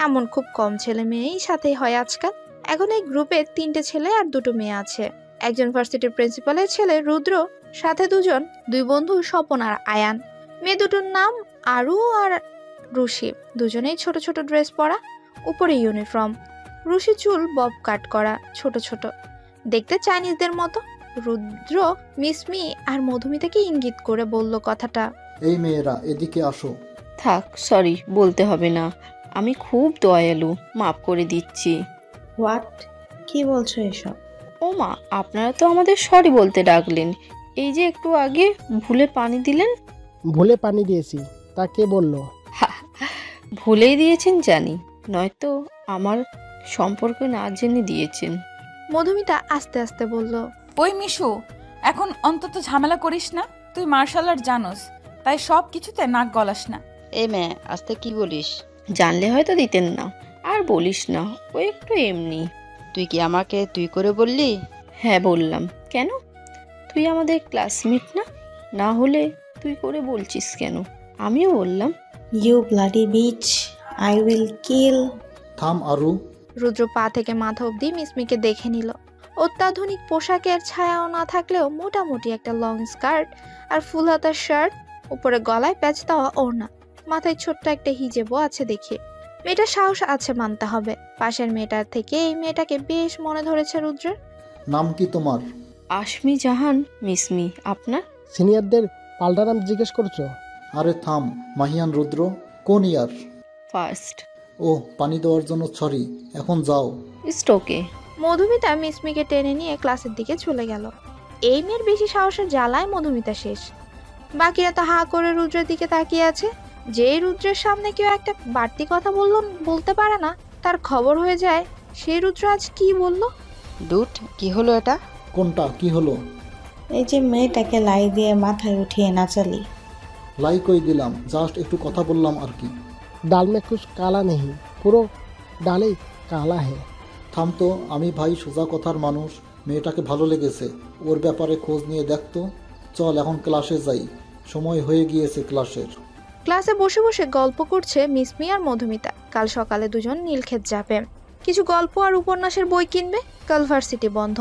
এমন খুব কম ছেলে মেয়েই সাথে হয় আজকাল। এখন এই গ্রুপে 3টে ছেলে আর 2টো মেয়ে আছে। একজন ভার্সিটির প্রিন্সিপালের ছেলে রুদ্র, সাথে দুই বন্ধু স্বপন আর আয়ান। মেয়ে দুটোর নাম আরু আর রুশি। দুজনেই ছোট ছোট ড্রেস পরা, উপরে ইউনিফর্ম। রুশি চুল বব কাট করা, ছোট ছোট, দেখতে চাইনিজদের মতো। রুদ্র মিসমি আর মধুমিতাকে ইঙ্গিত করে বলল কথাটা। এই মেয়েরা এদিকে আসো। থাক, সরি বলতে হবে না, আমি খুব দয়ালু, মাফ করে দিচ্ছি। হোয়াট? কি বলছো এসব? ও মা, আপনারা তো আমাদের সরি বলতে ডাকলেন, এই যে একটু আগে ভুলে পানি দিলেন। ভুলে পানি দিয়েছি, তা কে বললো? ভুলেই দিয়েছেন জানি, নয়তো আমার সম্পর্কে না জেনে দিয়েছেন। মধুমিতা আস্তে আস্তে বলল। ওই মিশু, এখন অন্তত ঝামেলা করিস না। তুই মার্শাল আর্ট জানোস, তাই সব কিছুতে নাক গলাস না। এ মেয়ে, আস্তে কি বলিস? জানলে হয়তো দিতেন না। আর বলিস না, ও একটু এমনি। তুই কি আমাকে তুই করে বললি? হ্যাঁ বললাম। কেন? তুই আমাদের ক্লাসমেট না? না হলে তুই করে বলছিস কেন? আমিও বললাম। You bloody bitch, I will kill. থাম আরু। রুদ্র পা থেকে মাথা অবধি মিসমিকে দেখে নিল। অত্যাধুনিক পোশাকের ছায়াও না থাকলেও মোটামুটি একটা লং স্কার্ট আর ফুল হাতার শার্ট, উপরে গলায় প্যাচ দেওয়া ওড়না, মাথায় ছোট্ট একটা হিজেবও আছে দেখে। মেয়েটার সাহস আছে মানতে হবে। পাশের মেয়েটার থেকে এই মেয়েটাকে বেশ মনে ধরেছে রুদ্রের। নাম কি তোমার? আশমি জাহান মিসমি। আপনার? সিনিয়রদের পাল্টা নাম জিজ্ঞেস করছো? আরে থাম, মাহিয়ান রুদ্র। কোন ইয়ার? ফার্স্ট। ও, পানি দেওয়ার জন্য সরি, এখন যাও। ওকে। মধুমিতা মিসমিকে টেনে নিয়ে ক্লাসের দিকে চলে গেল। এই মেয়ের বেশি সাহসের জ্বালায় মধুমিতা শেষ। বাকিরা তো হা করে রুদ্রের দিকে তাকিয়ে আছে। যে রুদ্রের সামনে কেউ একটা বাড়তি কথা বলতে পারে না, তার খবর হয়ে যায়। সেই রুদ্র আজ কি বলল? ডুট, কি হলো এটা? কোনটা কি হলো? এই যে মেয়েটাকে লাই দিয়ে মাথায় উঠিয়ে নাচালি। লাই কই দিলাম, জাস্ট একটু কথা বললাম আর কি। ডাল মে কুছ কালা নেই, পুরো ডালেই কালা হে। থাম তো, আমি ভাই সোজা কথার মানুষ। মেয়েটাকে ভালো লেগেছে, ওর ব্যাপারে খোঁজ নিয়ে দেখতো। চল এখন ক্লাসে যাই, সময় হয়ে গিয়েছে ক্লাসের। ক্লাসে বসে বসে গল্প করছে মিসমি আর মধুমিতা। কাল সকালে দুজন নীলক্ষেত যাবে, কিছু গল্প আর উপন্যাসের বই কিনবে, কাল ভার্সিটি বন্ধ।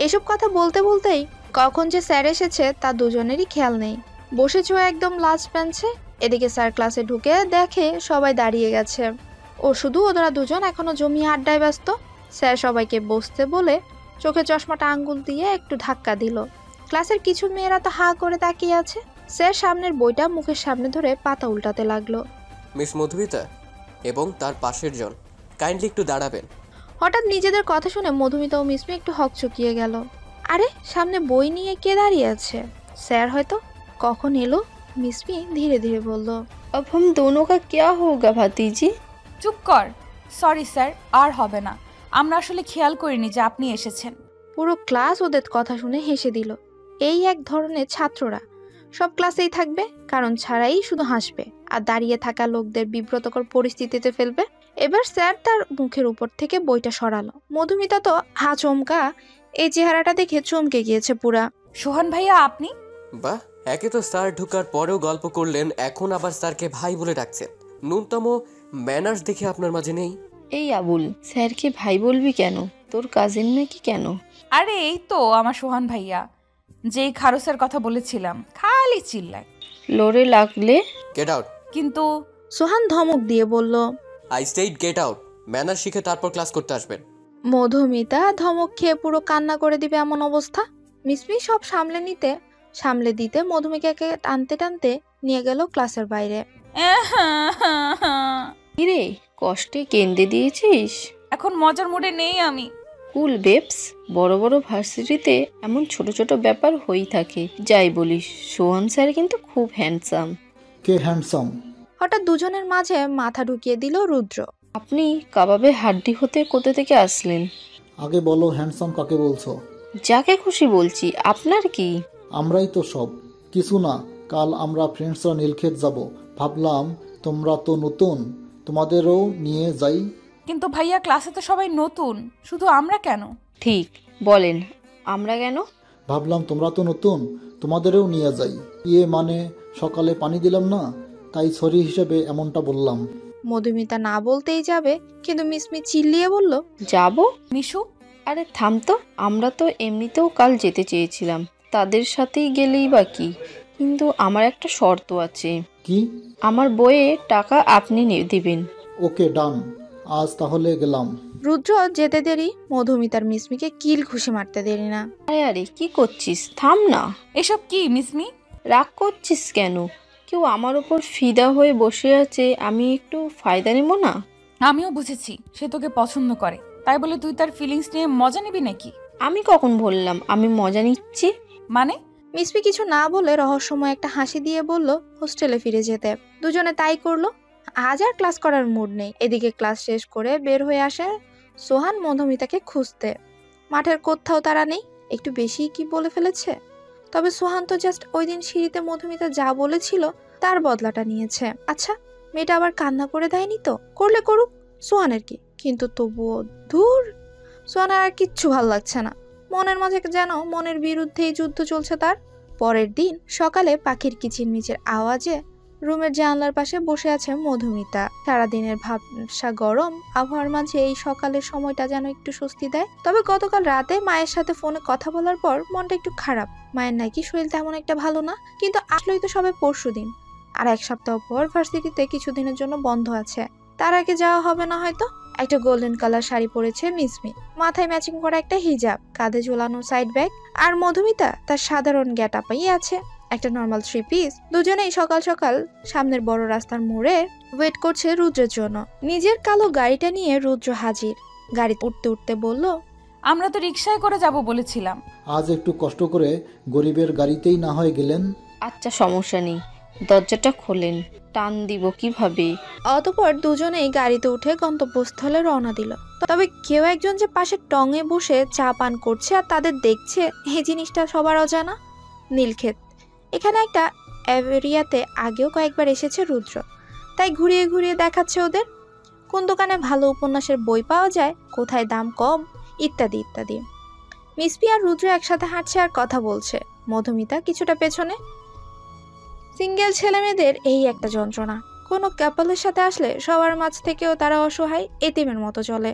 এসব কথা বলতে বলতেই কখন যে স্যার এসেছে তা দুজনেরই খেয়াল নেই। বসেছো একদম লাস্ট বেঞ্চে। এদিকে স্যার ক্লাসে ঢুকে দেখে সবাই দাঁড়িয়ে গেছে, ও শুধু ওরা দুজন এখনো জমিয়ে আড্ডায় ব্যস্ত। স্যার সবাইকে বসতে বলে চোখে চশমাটা আঙ্গুল দিয়ে একটু ধাক্কা দিল। ক্লাসের কিছু মেয়েরা তো হা করে তাকিয়ে আছে। স্যার সামনের বইটা মুখের সামনে ধরে পাতা উল্টাতে লাগলো। মিস মধুমিতা এবং তার পাশের জন কাইন্ডলি একটু দাঁড়াবেন। হঠাৎ নিজেদের কথা শুনে মধুমিতা ও মিসমি একটু হকচকিয়ে গেল। আরে সামনে বই নিয়ে কে দাঁড়িয়ে আছে? স্যার হয়তো। কখন এলো? মিসমি ধীরে ধীরে বলল, अब हम दोनों का क्या होगा ভাতিজি? চুপ কর। সরি স্যার, আর হবে না। আমরা আসলে খেয়াল করিনি যে আপনি এসেছেন। পুরো ক্লাস ওদের কথা শুনে হেসে দিল। এই এক ধরনের ছাত্ররা সব ক্লাসেই থাকবে, কারণ ছাড়াই শুধু হাসবে আর দাঁড়িয়ে থাকা লোকদের বিব্রতকর পরিস্থিতিতে ফেলবে। এবার স্যার তার মুখের উপর থেকে বইটা সরালো। মধুমিতা তো আচমকা এই চেহারাটা দেখে চমকে গিয়েছে পুরা। সোহান ভাইয়া আপনি? বাহ, একে তো স্যার ঢুকার পরেও গল্প করলেন, এখন আবার স্যারকে ভাই বলে ডাকছেন। ন্যূনতম ম্যানার্স দেখে আপনার মাঝে নেই। এই আবুল, স্যারকে ভাই বলবি কেন? তোর কাজিন নাকি কেন? আরে এই তো আমার সোহান ভাইয়া, যেই খারসের কথা বলেছিলাম, খালি চিল্লায়। লড়ে লাগলে গেট আউট। কিন্তু সোহান ধমক দিয়ে বলল, I said get out. Manner শিখে তারপর ক্লাস করতে আসবেন। মধুমিতা ধমক খেয়ে পুরো কান্না করে দিবে এমন অবস্থা। মিসমি সব সামলে দিতে মধুমিতাকে টানতে টানতে নিয়ে গেল ক্লাসের বাইরে। কিরে, কষ্টে কেঁদে দিয়েছিস? এখন মজার মুডে নেই আমি। কুল বেবস, বড় বড় ভার্সিটিতে এমন ছোট ছোট ব্যাপার হয়েই থাকে। যাই বলিস, সোহান স্যার কিন্তু খুব হ্যান্ডসাম। কে হ্যান্ডসাম? হঠাৎ দুজনের মাঝে মাথা ঢুকিয়ে দিল রুদ্র। আপনি কাবাবে হাড্ডি হতে কোথা থেকে আসলেন? আগে বলো, হ্যান্ডসাম কাকে বলছো? যাকে খুশি বলছি, আপনার কি? আমরাই তো সব। কিছু না, কাল আমরা ফ্রেন্ডসরা নীলক্ষেত যাব, ভাবলাম তোমরা তো নতুন, তোমাদেরও নিয়ে যাই। কিন্তু ভাইয়া ক্লাসে তো সবাই নতুন, শুধু আমরা কেন? ঠিক বলেন, আমরা কেন? ভাবলাম তোমরা তো নতুন, তোমাদেরও নিয়ে যাই। মানে সকালে পানি দিলাম না, তাই সরি হিসেবে এমনটা বললাম। মধুমিতা না বলতেই যাবে, কিন্তু মিসমি চিল্লিয়ে বলল, যাব? মিশু, আরে থাম তো, আমরা তো এমনিতেও কাল যেতে চেয়েছিলাম, তাদের সাথেই গেলেই বা কি, কিন্তু আমার একটা শর্ত আছে। কি? আমার বইয়ে টাকা আপনি দিবেন। ওকে ডান, আজ তাহলে গেলাম। রুদ্র যেতে দেরি, মধুমিতার মিসমিকে কিল ঘুষি মারতে দেরি না। আরে আরে কি করছিস, থাম না। এসব কি মিসমি? রাগ করছিস কেন? কেউ আমার উপর ফিদা হয়ে বসে আছে, আমি একটু ফায়দা নেব না? আমিও বুঝেছি সে তোকে পছন্দ করে, তাই বলে তুই তার ফিলিংস নিয়ে মজা নিবি নাকি? আমি কখন বললাম আমি মজা নিচ্ছি? মানে? মিসমি কিছু না বলে রহস্যময় একটা হাসি দিয়ে বলল হোস্টেলে ফিরে যেতে। দুজনে তাই করলো। আজ আর ক্লাস করার মুড নেই। এদিকে ক্লাস শেষ করে বের হয়ে আসে সোহান মধুমিতাকে খুঁজতে। মাঠের কোথাও তারা নেই। একটু বেশি কি বলে ফেলেছে? তবে সোহান তো জাস্ট ওই দিন সিঁড়িতে মধুমিতা যা বলেছিল তার বদলাটা নিয়েছে। আচ্ছা, মেয়েটা আবার কান্না করে দেয়নি তো? করলে করুক, সোহানের কি। কিন্তু তবুও ধুর, সোহানের আর কিচ্ছু ভাল লাগছে না। মনের মাঝে যেন মনের বিরুদ্ধেই যুদ্ধ চলছে তার। পরের দিন সকালে পাখির কিচিরমিচির আওয়াজে রুমের জানলার পাশে বসে আছে মধুমিতা। সারাদিনের ভাবসা গরম আবহাওয়ার মাঝে এই সকালের সময়টা যেন একটু স্বস্তি দেয়। তবে গতকাল রাতে মায়ের সাথে ফোনে কথা বলার পর মনটা একটু খারাপ। মায়ের নাকি শরীর তেমন একটা ভালো না, কিন্তু আসলেই তো সবে পরশুদিন। আর এক সপ্তাহ পর ভার্সিটিতে কিছুদিনের জন্য বন্ধ আছে, তার আগে যাওয়া হবে না হয়তো। একটা গোল্ডেন কালার শাড়ি পরেছে মিসমি, মাথায় ম্যাচিং করা একটা হিজাব, কাঁধে ঝোলানো সাইড ব্যাগ। আর মধুমিতা তার সাধারণ গেট আপেই আছে, একটা নর্মাল 3 পিস। দুজনেই সকাল সকাল সামনের বড় রাস্তার মোড়ে ওয়েট করছে রুদ্রের জন্য। নিজের কালো গাড়িটা নিয়ে রুদ্র হাজির। গাড়িতে উঠতে উঠতে বলল, আমরা তো রিকশায় করে যাব বলেছিলাম। আজ একটু কষ্ট করে গরিবের গাড়িতেই না হয় গেলেন। আচ্ছা সমস্যা নেই, দরজাটা খোলেন, টান দিব কিভাবে? অতঃপর দুজনেই গাড়িতে উঠে গন্তব্যস্থলে রওনা দিল। তবে কেউ একজন যে পাশে টঙে বসে চা পান করছে আর তাদের দেখছে, এই জিনিসটা সবার অজানা। নীলক্ষেত, এখানে একটা এরিয়াতে আগেও কয়েকবার এসেছে রুদ্র, তাই ঘুরিয়ে ঘুরিয়ে দেখাচ্ছে ওদের কোন দোকানে ভালো উপন্যাসের বই পাওয়া যায়, কোথায় দাম কম, ইত্যাদি ইত্যাদি। মিসপি আর রুদ্র একসাথে হাঁটছে আর কথা বলছে, মধুমিতা কিছুটা পেছনে। সিঙ্গেল ছেলেমেয়েদের এই একটা যন্ত্রণা, কোনো কাপলের সাথে আসলে সবার মাঝ থেকেও তারা অসহায় এতিমের মতো চলে।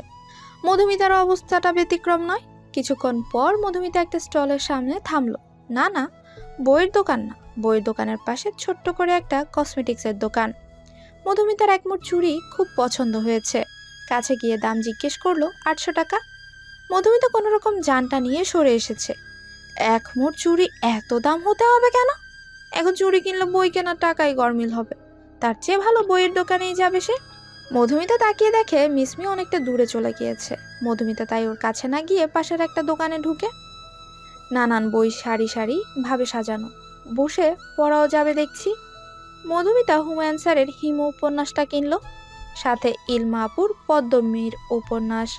মধুমিতার অবস্থাটা ব্যতিক্রম নয়। কিছুক্ষণ পর মধুমিতা একটা স্টলের সামনে থামলো। না না, বইয়ের দোকান না, বইয়ের দোকানের পাশে ছোট্ট করে একটা কসমেটিক্সের দোকান। মধুমিতার এক মুঠ চুড়ি খুব পছন্দ হয়েছে, কাছে গিয়ে দাম জিজ্ঞেস করলো 800 টাকা। মধুমিতা কোনো রকম জানটা নিয়ে সরে এসেছে। এক মুঠ চুড়ি এত দাম হতে হবে কেন? এখন চুড়ি কিনলে বই কেনার টাকাই গরমিল হবে, তার চেয়ে ভালো বইয়ের দোকানেই যাবে সে। মধুমিতা তাকিয়ে দেখে মিসমি অনেকটা দূরে চলে গিয়েছে। মধুমিতা তাই ওর কাছে না গিয়ে পাশের একটা দোকানে ঢুকে নানান বই সারি সারি ভাবে সাজানো, বসে পড়াও যাবে দেখছি। মধুমিতা হুমায়ুন স্যারের হিমু উপন্যাসটা কিনলো, সাথে ইলমা আপুর পদ্মমীর উপন্যাস,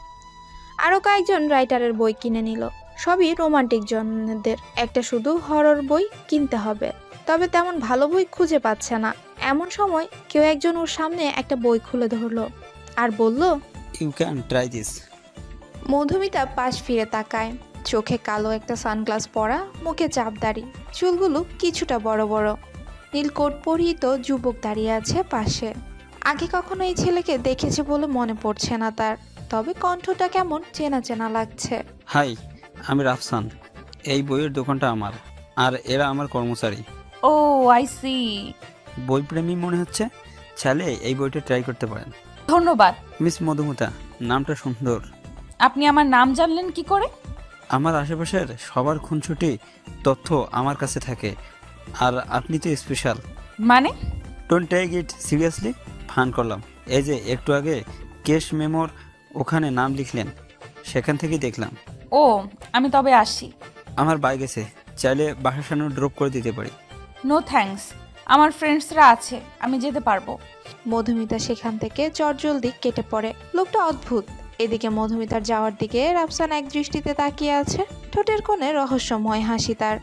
আরও কয়েকজন রাইটারের বই কিনে নিল। সবই রোমান্টিক জনদের। একটা শুধু হরর বই কিনতে হবে, তবে তেমন ভালো বই খুঁজে পাচ্ছে না। এমন সময় কেউ একজন ওর সামনে একটা বই খুলে ধরলো আর বলল, you can try this. Madhumita পাশ ফিরে তাকায়। চোখে কালো একটা সানগ্লাস পরা, মুখে চাপদাড়ি, চুলগুলো কিছুটা বড় বড়। নীল কোট পরিহিত যুবক দাঁড়িয়ে আছে পাশে। আগে কখনো এই ছেলেকে দেখেছে বলে মনে পড়ছে না তার, তবে কণ্ঠটা কেমন চেনা চেনা লাগছে। হাই, আমি রাফসান। এই বইয়ের দোকানটা আমার, আর এরা আমার কর্মচারী। ও আই সি। বইপ্রেমী মনে হচ্ছে, চাইলে এই বইটা ট্রাই করতে পারেন। ধন্যবাদ। মিস মধুমিতা, নামটা সুন্দর। আপনি আমার নাম জানলেন কি করে? আমার আশেপাশের সবার খুনসুটি তথ্য আমার কাছে থাকে, আর আপনি তো স্পেশাল। মানে? Don't take it seriously, fun করলাম। এই যে একটু আগে কেশ মেমোর ওখানে নাম লিখলেন, সেখান থেকেই দেখলাম। ও, আমি তবে আসি। আমার বাইক আছে, চাইলে বাসার সামনে ড্রপ করে দিতে পারি। নো থ্যাঙ্কস, আমার ফ্রেন্ডসরা আছে, আমি যেতে পারবো। মধুমিতা সেখান থেকে চটজলদি কেটে পড়ে। লোকটা অদ্ভুত। এদিকে মধুমিতার যাওয়ার দিকে রাফসান এক দৃষ্টিতে তাকিয়ে আছে, ঠোঁটের কোণে রহস্যময় হাসি তার।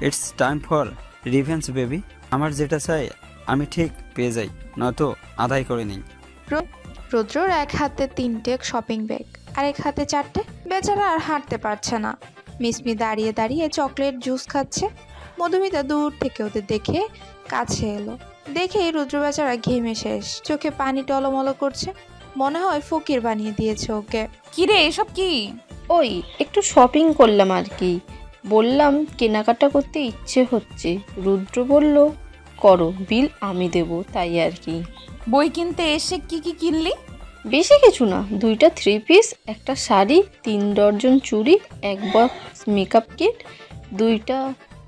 It's time for revenge baby. আমার যেটা চাই আমি ঠিক পেয়ে যাই, নয়তো আদায় করে নিই। রুদ্রর এক হাতে 3টে শপিং ব্যাগ আর এক হাতে 4টে। বেচারা আর হাঁটতে পারছে না। মিসমি দাঁড়িয়ে দাঁড়িয়ে চকলেট জুস খাচ্ছে। মধুমিতা দূর থেকে ওদের দেখে কাছে এলো। দেখেই রুদ্র বেচারা ঘেমে শেষ, চোখে পানি টলমল করছে। মনে হয় ফকির বানিয়ে দিয়েছে ওকে। কিরে, এসব কি? ওই একটু শপিং করলাম আর কি। বললাম কেনাকাটা করতে ইচ্ছে হচ্ছে, রুদ্র বলল করো, বিল আমি দেব, তাই আর কি। বই কিনতে এসে কি কি কিনলি? বেশি কিছু না, 2টা 3 পিস, একটা শাড়ি, 3 ডজন চুড়ি, 1 বক্স মেকআপ কিট, 2টা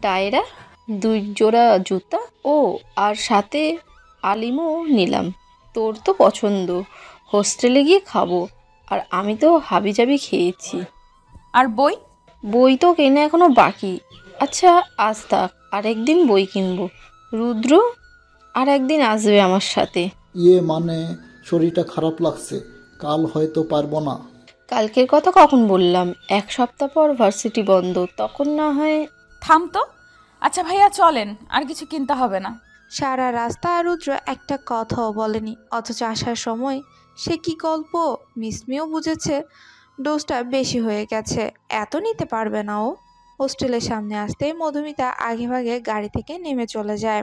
টায়রা, 2 জোড়া জুতা, ও আর সাথে আলিমও নিলাম। তোর তো পছন্দ, হোস্টেলে গিয়ে খাবো, আর আমি তো হাবিজাবি খেয়েছি। আর বই? বই তো কেনা এখনো বাকি। আচ্ছা আজ থাক, আরেকদিন বই কিনবো। রুদ্র আর একদিন আসবে আমার সাথে। মানে শরীরটা খারাপ লাগছে, কাল হয়তো পারবো না। কালকের কথা কখন বললাম? 1 সপ্তাহ পর ভার্সিটি বন্ধ, তখন না হয়। থাম তো। আচ্ছা ভাইয়া চলেন, আর কিছু কিনতে হবে না। সারা রাস্তা রুদ্র একটা কথাও বলেনি, অথচ আসার সময় সে কি গল্প। মিসমিও বুঝেছে ডোজটা বেশি হয়ে গেছে, এত নিতে পারবে না ও। হোস্টেলের সামনে আসতেই মধুমিতা আগেভাগে গাড়ি থেকে নেমে চলে যায়।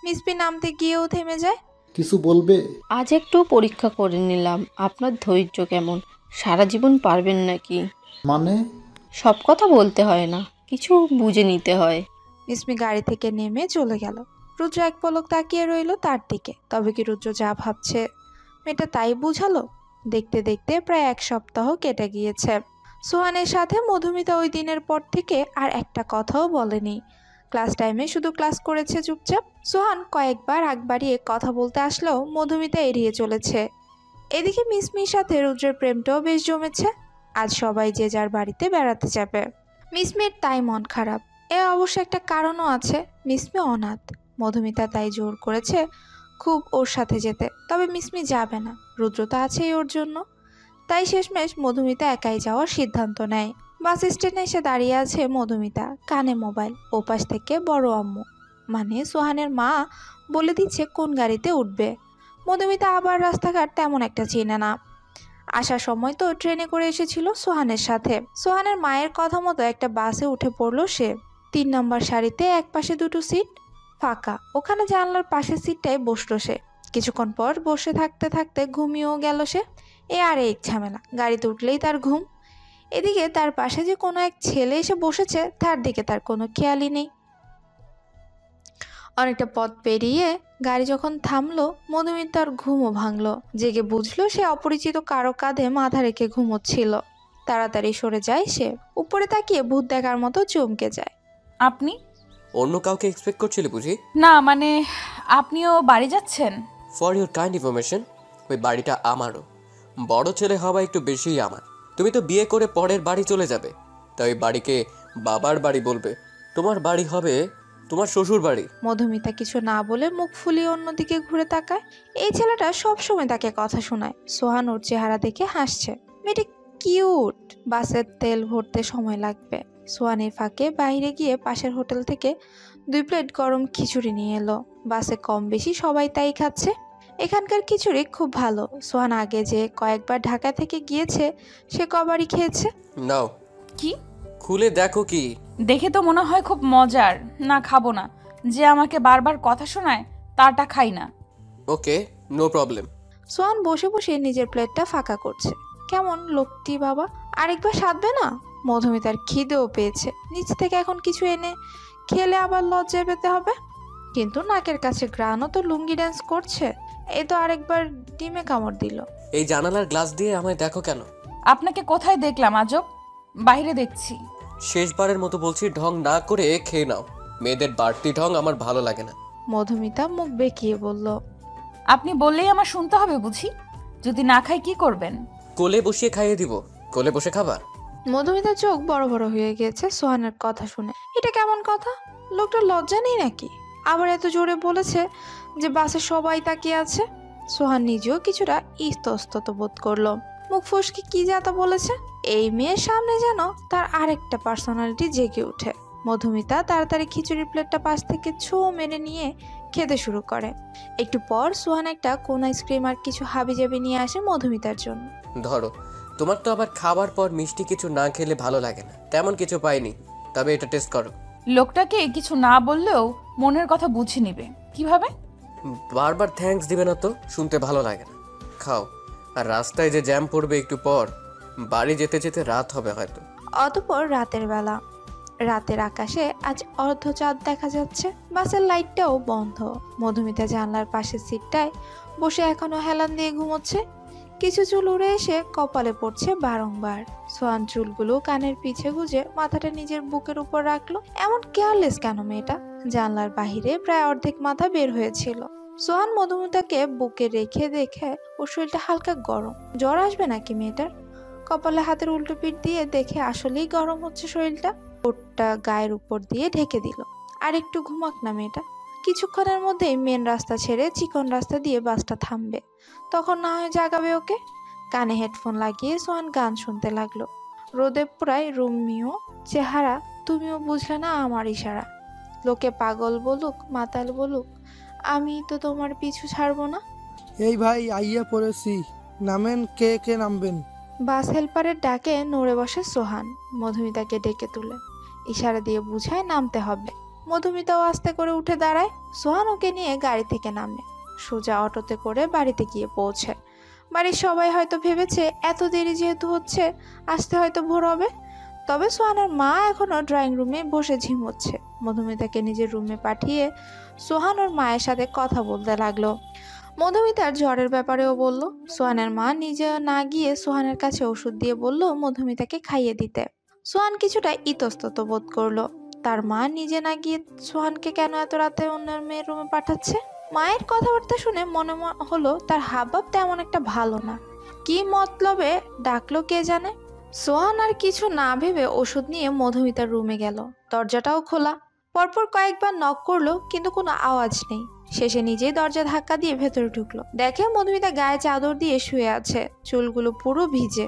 মিসমি নামতে গিয়েও থেমে যায়। কিছু বলবে? আজ একটু পরীক্ষা করে নিলাম, আপনার ধৈর্য কেমন, সারা জীবন পারবেন নাকি? মানে? সব কথা বলতে হয় না, কিছু বুঝে নিতে হয়। মিসমি গাড়ি থেকে নেমে চলে গেল। রুদ্র এক পলক তাকিয়ে রইল তার দিকে। তবে কি রুদ্র যা ভাবছে মেয়েটা তাই বুঝালো? দেখতে দেখতে প্রায় 1 সপ্তাহ কেটে গিয়েছে। সোহানের সাথে মধুমিতা ওই দিনের পর থেকে আর একটা কথাও বলেনি। ক্লাস টাইমে শুধু ক্লাস করেছে চুপচাপ। সোহান কয়েকবার আগ বাড়িয়ে কথা বলতে আসলেও মধুমিতা এড়িয়ে চলেছে। এদিকে মিসমির সাথে রুদ্রের প্রেমটাও বেশ জমেছে। আজ সবাই যে যার বাড়িতে বেড়াতে যাবে। মিসমির তাই মন খারাপ। অবশ্য একটা কারণও আছে, মিসমি অনাথ। মধুমিতা তাই জোর করেছে খুব ওর সাথে যেতে, তবে মিসমি যাবে না, রুদ্র তো আছেই ওর জন্য। তাই শেষমেশ মধুমিতা একাই যাওয়ার সিদ্ধান্ত নেয়। বাস স্ট্যান্ডে এসে দাঁড়িয়ে আছে মধুমিতা, কানে মোবাইল। ওপাশ থেকে বড় আম্মু মানে সোহানের মা বলে দিচ্ছে কোন গাড়িতে উঠবে। মধুমিতা আবার রাস্তাঘাট তেমন একটা চেনে না। আসার সময় তো ট্রেনে করে এসেছিল সোহানের সাথে। সোহানের মায়ের কথা মতো একটা বাসে উঠে পড়লো সে। 3 নম্বর সারিতে এক পাশে 2টো সিট ফাঁকা, ওখানে জানলার পাশের সিটটায় বসলো সে। কিছুক্ষণ পর বসে থাকতে থাকতে ঘুমিয়েও গেল সে। এই ঝামেলা, গাড়িতে উঠলেই তার ঘুম। এদিকে তার পাশে যে কোনো এক ছেলে এসে বসেছে তার দিকে তার কোনো খেয়ালই নেই। অনেকটা পথ পেরিয়ে গাড়ি যখন থামলো, মধুমিতার ঘুমও ভাঙলো। জেগে বুঝলো সে অপরিচিত কারো কাঁধে মাথা রেখে ঘুমোচ্ছিল। তাড়াতাড়ি সরে যায় সে, উপরে তাকিয়ে ভূত দেখার মতো চমকে যায়। আপনি? অন্য কাউকে এক্সপেক্ট করছিলে বুঝি? না মানে আপনিও বাড়ি যাচ্ছেন? ফর ইউর কাইন্ড ইনফরমেশন, ওই বাড়িটা আমারও। বড় ছেলে হওয়া একটু বেশিই আমার। তুমি তো বিয়ে করে পরের বাড়ি চলে যাবে, তাই বাড়িকে বাবার বাড়ি বলবে। তোমার বাড়ি হবে তোমার শ্বশুর বাড়ি। মধুমিতা কিছু না বলে মুখ ফুলিয়ে অন্যদিকে ঘুরে তাকায়। এই ছেলেটা সবসময় তাকে কথা শোনায়। সোহান ওর চেহারা দেখে হাসছে। মেয়েটা কিউট। বাসের তেল ভরতে সময় লাগবে। সোহান এই ফাঁকে বাইরে গিয়ে পাশের হোটেল থেকে 2 প্লেট গরম খিচুড়ি নিয়ে এলো। বাসে কম বেশি সবাই তাই খাচ্ছে। এখানকার খিচুড়ি খুব ভালো। সোহান আগে যে কয়েকবার ঢাকা থেকে গিয়েছে সে কবারই খেয়েছে। নাও। কি? খুলে দেখো কি। দেখে তো মনে হয় খুব মজার। না, খাবো না। যে আমাকে বারবার কথা শোনায় তারটা খাই না। ওকে, নো প্রবলেম। সোহান বসে বসে নিজের প্লেটটা ফাঁকা করছে। কেমন লোকটি বাবা, আরেকবার সাধবে না? মধুমিতার খিদেও পেয়েছে। নিচ থেকে এখন কিছু এনে খেলে আবার লজ্জায় পেতে হবে। কিন্তু নাকের কাছে গ্রানও তো লুঙ্গি ড্যান্স করছে। এই তো আরেকবার ডিমে কামড় দিল। এই জানালার গ্লাস দিয়ে আমায় দেখো কেন? আপনাকে কোথায় দেখলাম আজব? বাইরে দেখছি। শেষবারের মতো বলছি, ঢং না করে খেয়ে নাও। মেয়েদের বাড়তি ঢং আমার ভালো লাগে না। মধুমিতা মুখ বেঁকিয়ে বলল। আপনি বললেই আমার শুনতে হবে বুঝি? যদি না খাই কি করবেন? কোলে বসিয়ে খাইয়ে দিব। কোলে বসে খাবা? মধুমিতার চোখ বড় বড় হয়ে গিয়েছে সোহানের কথা শুনে। এটা কেমন কথা? লোকটা লজ্জা নেই নাকি? আবার এত জোরে বলেছে যে বাসে সবাই তাকিয়ে আছে। সোহান নিজেও কিছুটা ইতস্তত বোধ করলো। মুখ ফসকে কি যাতা বলেছে। এই মেয়ের সামনে যেন তার আরেকটা পার্সোনালিটি জেগে ওঠে। মধুমিতা তাড়াতাড়ি খিচুড়ির প্লেটটা পাশ থেকে ছো মেরে নিয়ে খেতে শুরু করে। একটু পর সোহান একটা কোন আইসক্রিম আর কিছু হাবিজাবি নিয়ে আসে মধুমিতার জন্য। ধরো, তোমার তো আবার খাবার পর মিষ্টি কিছু না খেলে ভালো লাগে না। তেমন কিছু পাইনি, তবে এটা টেস্ট করো। লোকটাকে কিছু না বললেও মনের কথা বুঝে নিবে কিভাবে? বারবার থ্যাঙ্কস দিবে না তো, শুনতে ভালো লাগে না। খাও। আর রাস্তায় যে জ্যাম পড়বে একটু পর, বাড়ি যেতে যেতে রাত হবে হয়তো। অতঃপর রাতের বেলা, রাতের আকাশে আজ অর্ধচাঁদ দেখা যাচ্ছে। বাসের লাইটটাও বন্ধ। মধুমিতা জানলার পাশের সিটটায় বসে এখনো হেলান দিয়ে ঘুমোচ্ছে। কিছু চুল উড়ে এসে কপালে পড়ছে বারংবার। সোহান চুলগুলো কানের পিছে গুজে মাথাটা নিজের বুকের উপর রাখলো। এমন কেয়ারলেস কেন মেয়েটা? জানলার বাহিরে প্রায় অর্ধেক মাথা বের হয়েছিল। সোহান মধুমিতাকে বুকে রেখে দেখে ওর শরীরটা হালকা গরম। জ্বর আসবে নাকি মেয়েটার? কপালে হাতের উল্টো পিঠ দিয়ে দেখে আসলেই গরম হচ্ছে শরীরটা। ওটা গায়ের উপর দিয়ে ঢেকে দিল। আর একটু ঘুমাক না মেয়েটা। কিছুক্ষণের মধ্যেই মেন রাস্তা ছেড়ে চিকন রাস্তা দিয়ে বাসটা থামবে। তখন না হয় জাগাবে ওকে। কানে হেডফোন লাগিয়ে সোহান গান শুনতে লাগলো। রোদে পুরাই রোমিও চেহারা, তুমিও বুঝলে না আমার ইশারা। লোকে পাগল বলুক মাতাল বলুক, আমি তো তোমার পিছু ছাড়বো না। এই ভাই আইয়া পড়েছি, নামেন। কে কে নামবেন? বাস হেল্পারের ডাকে নড়ে বসে সোহান। মধুমিতাকে ডেকে তুলে ইশারা দিয়ে বুঝায় নামতে হবে। মধুমিতাও আস্তে করে উঠে দাঁড়ায়। সোহান ওকে নিয়ে গাড়ি থেকে নামে। সোজা অটোতে করে বাড়িতে গিয়ে পৌঁছায়। বাড়ির সবাই হয়তো ভেবেছে এত দেরি যেহেতু হচ্ছে আসতে হয়তো ভোর হবে। তবে সোহানের মা এখনো ড্রয়িং রুমে বসে ঝিমোচ্ছে। মধুমিতাকে নিজের রুমে পাঠিয়ে সোহান ওর মায়ের সাথে কথা বলতে লাগলো। মধুমিতার জ্বরের ব্যাপারেও বলল। সোহানের মা নিজে না গিয়ে সোহানের কাছে ওষুধ দিয়ে বলল মধুমিতাকে খাইয়ে দিতে। সোহান কিছুটা ইতস্তত বোধ করলো। তার মা নিজে না গিয়ে সোহানকে কেন এত রাতে অন্যের মেয়ের রুমে পাঠাচ্ছে। মায়ের কথাবার্তা শুনে মনে হলো তার হাবভাব তেমন একটা ভালো না। কি মতলবে ডাকলো কে জানে। সোহান আর কিছু না ভেবে ওষুধ নিয়ে মধুমিতার রুমে গেল। দরজাটাও খোলা। পরপর কয়েকবার নক করলো কিন্তু কোনো আওয়াজ নেই। শেষে নিজেই দরজা ধাক্কা দিয়ে ভেতরে ঢুকলো। দেখে মধুমিতা গায়ে চাদর দিয়ে শুয়ে আছে, চুলগুলো পুরো ভিজে।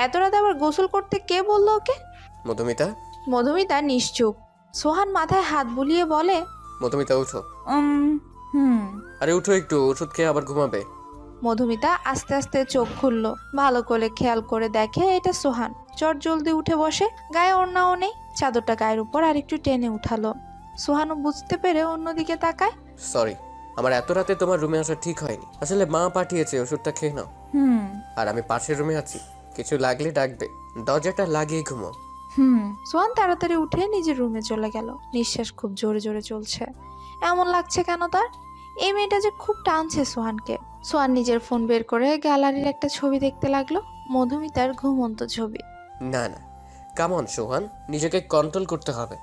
এত রাতে আবার গোসল করতে কে বললো ওকে? মধুমিতা। মধুমিতা নিশ্চুপ। সোহান মাথায় হাত বুলিয়ে বলে, মধুমিতা উঠো। আরে উঠো একটু, ওষুধ খেয়ে আবার ঘুমাবে। মধুমিতা আস্তে আস্তে চোখ খুলল, ভালো করে খেয়াল করে দেখে এটা সোহান। চট জলদি উঠে বসে, গায়ে ওড়নাও নেই, চাদরটা গায়ের উপর আরেকটু টেনে উঠালো। সোহানও বুঝতে পেরে অন্যদিকে তাকায়। সরি, আমার এত রাতে তোমার রুমে আসা ঠিক হয়নি। আসলে মা পাঠিয়েছে, ওষুধটা খেয়ে নাও। আর আমি পাশের রুমে আছি, কিছু লাগলে ডাকবে। দরজাটা লাগিয়ে ঘুমো। সোহান তাড়াতাড়ি উঠে নিজের রুমে চলে গেল। নিঃশ্বাস খুব জোরে জোরে চলছে। এমন লাগছে কেন তার? এই মেয়েটা যে খুব টানছে সোহানকে। সোহান নিজের ফোন বের করে গ্যালারির একটা ছবি দেখতে লাগলো, মধুমিতার ঘুমন্ত ছবি। না না, কামন সোহান, নিজেকে কন্ট্রোল করতে হবে।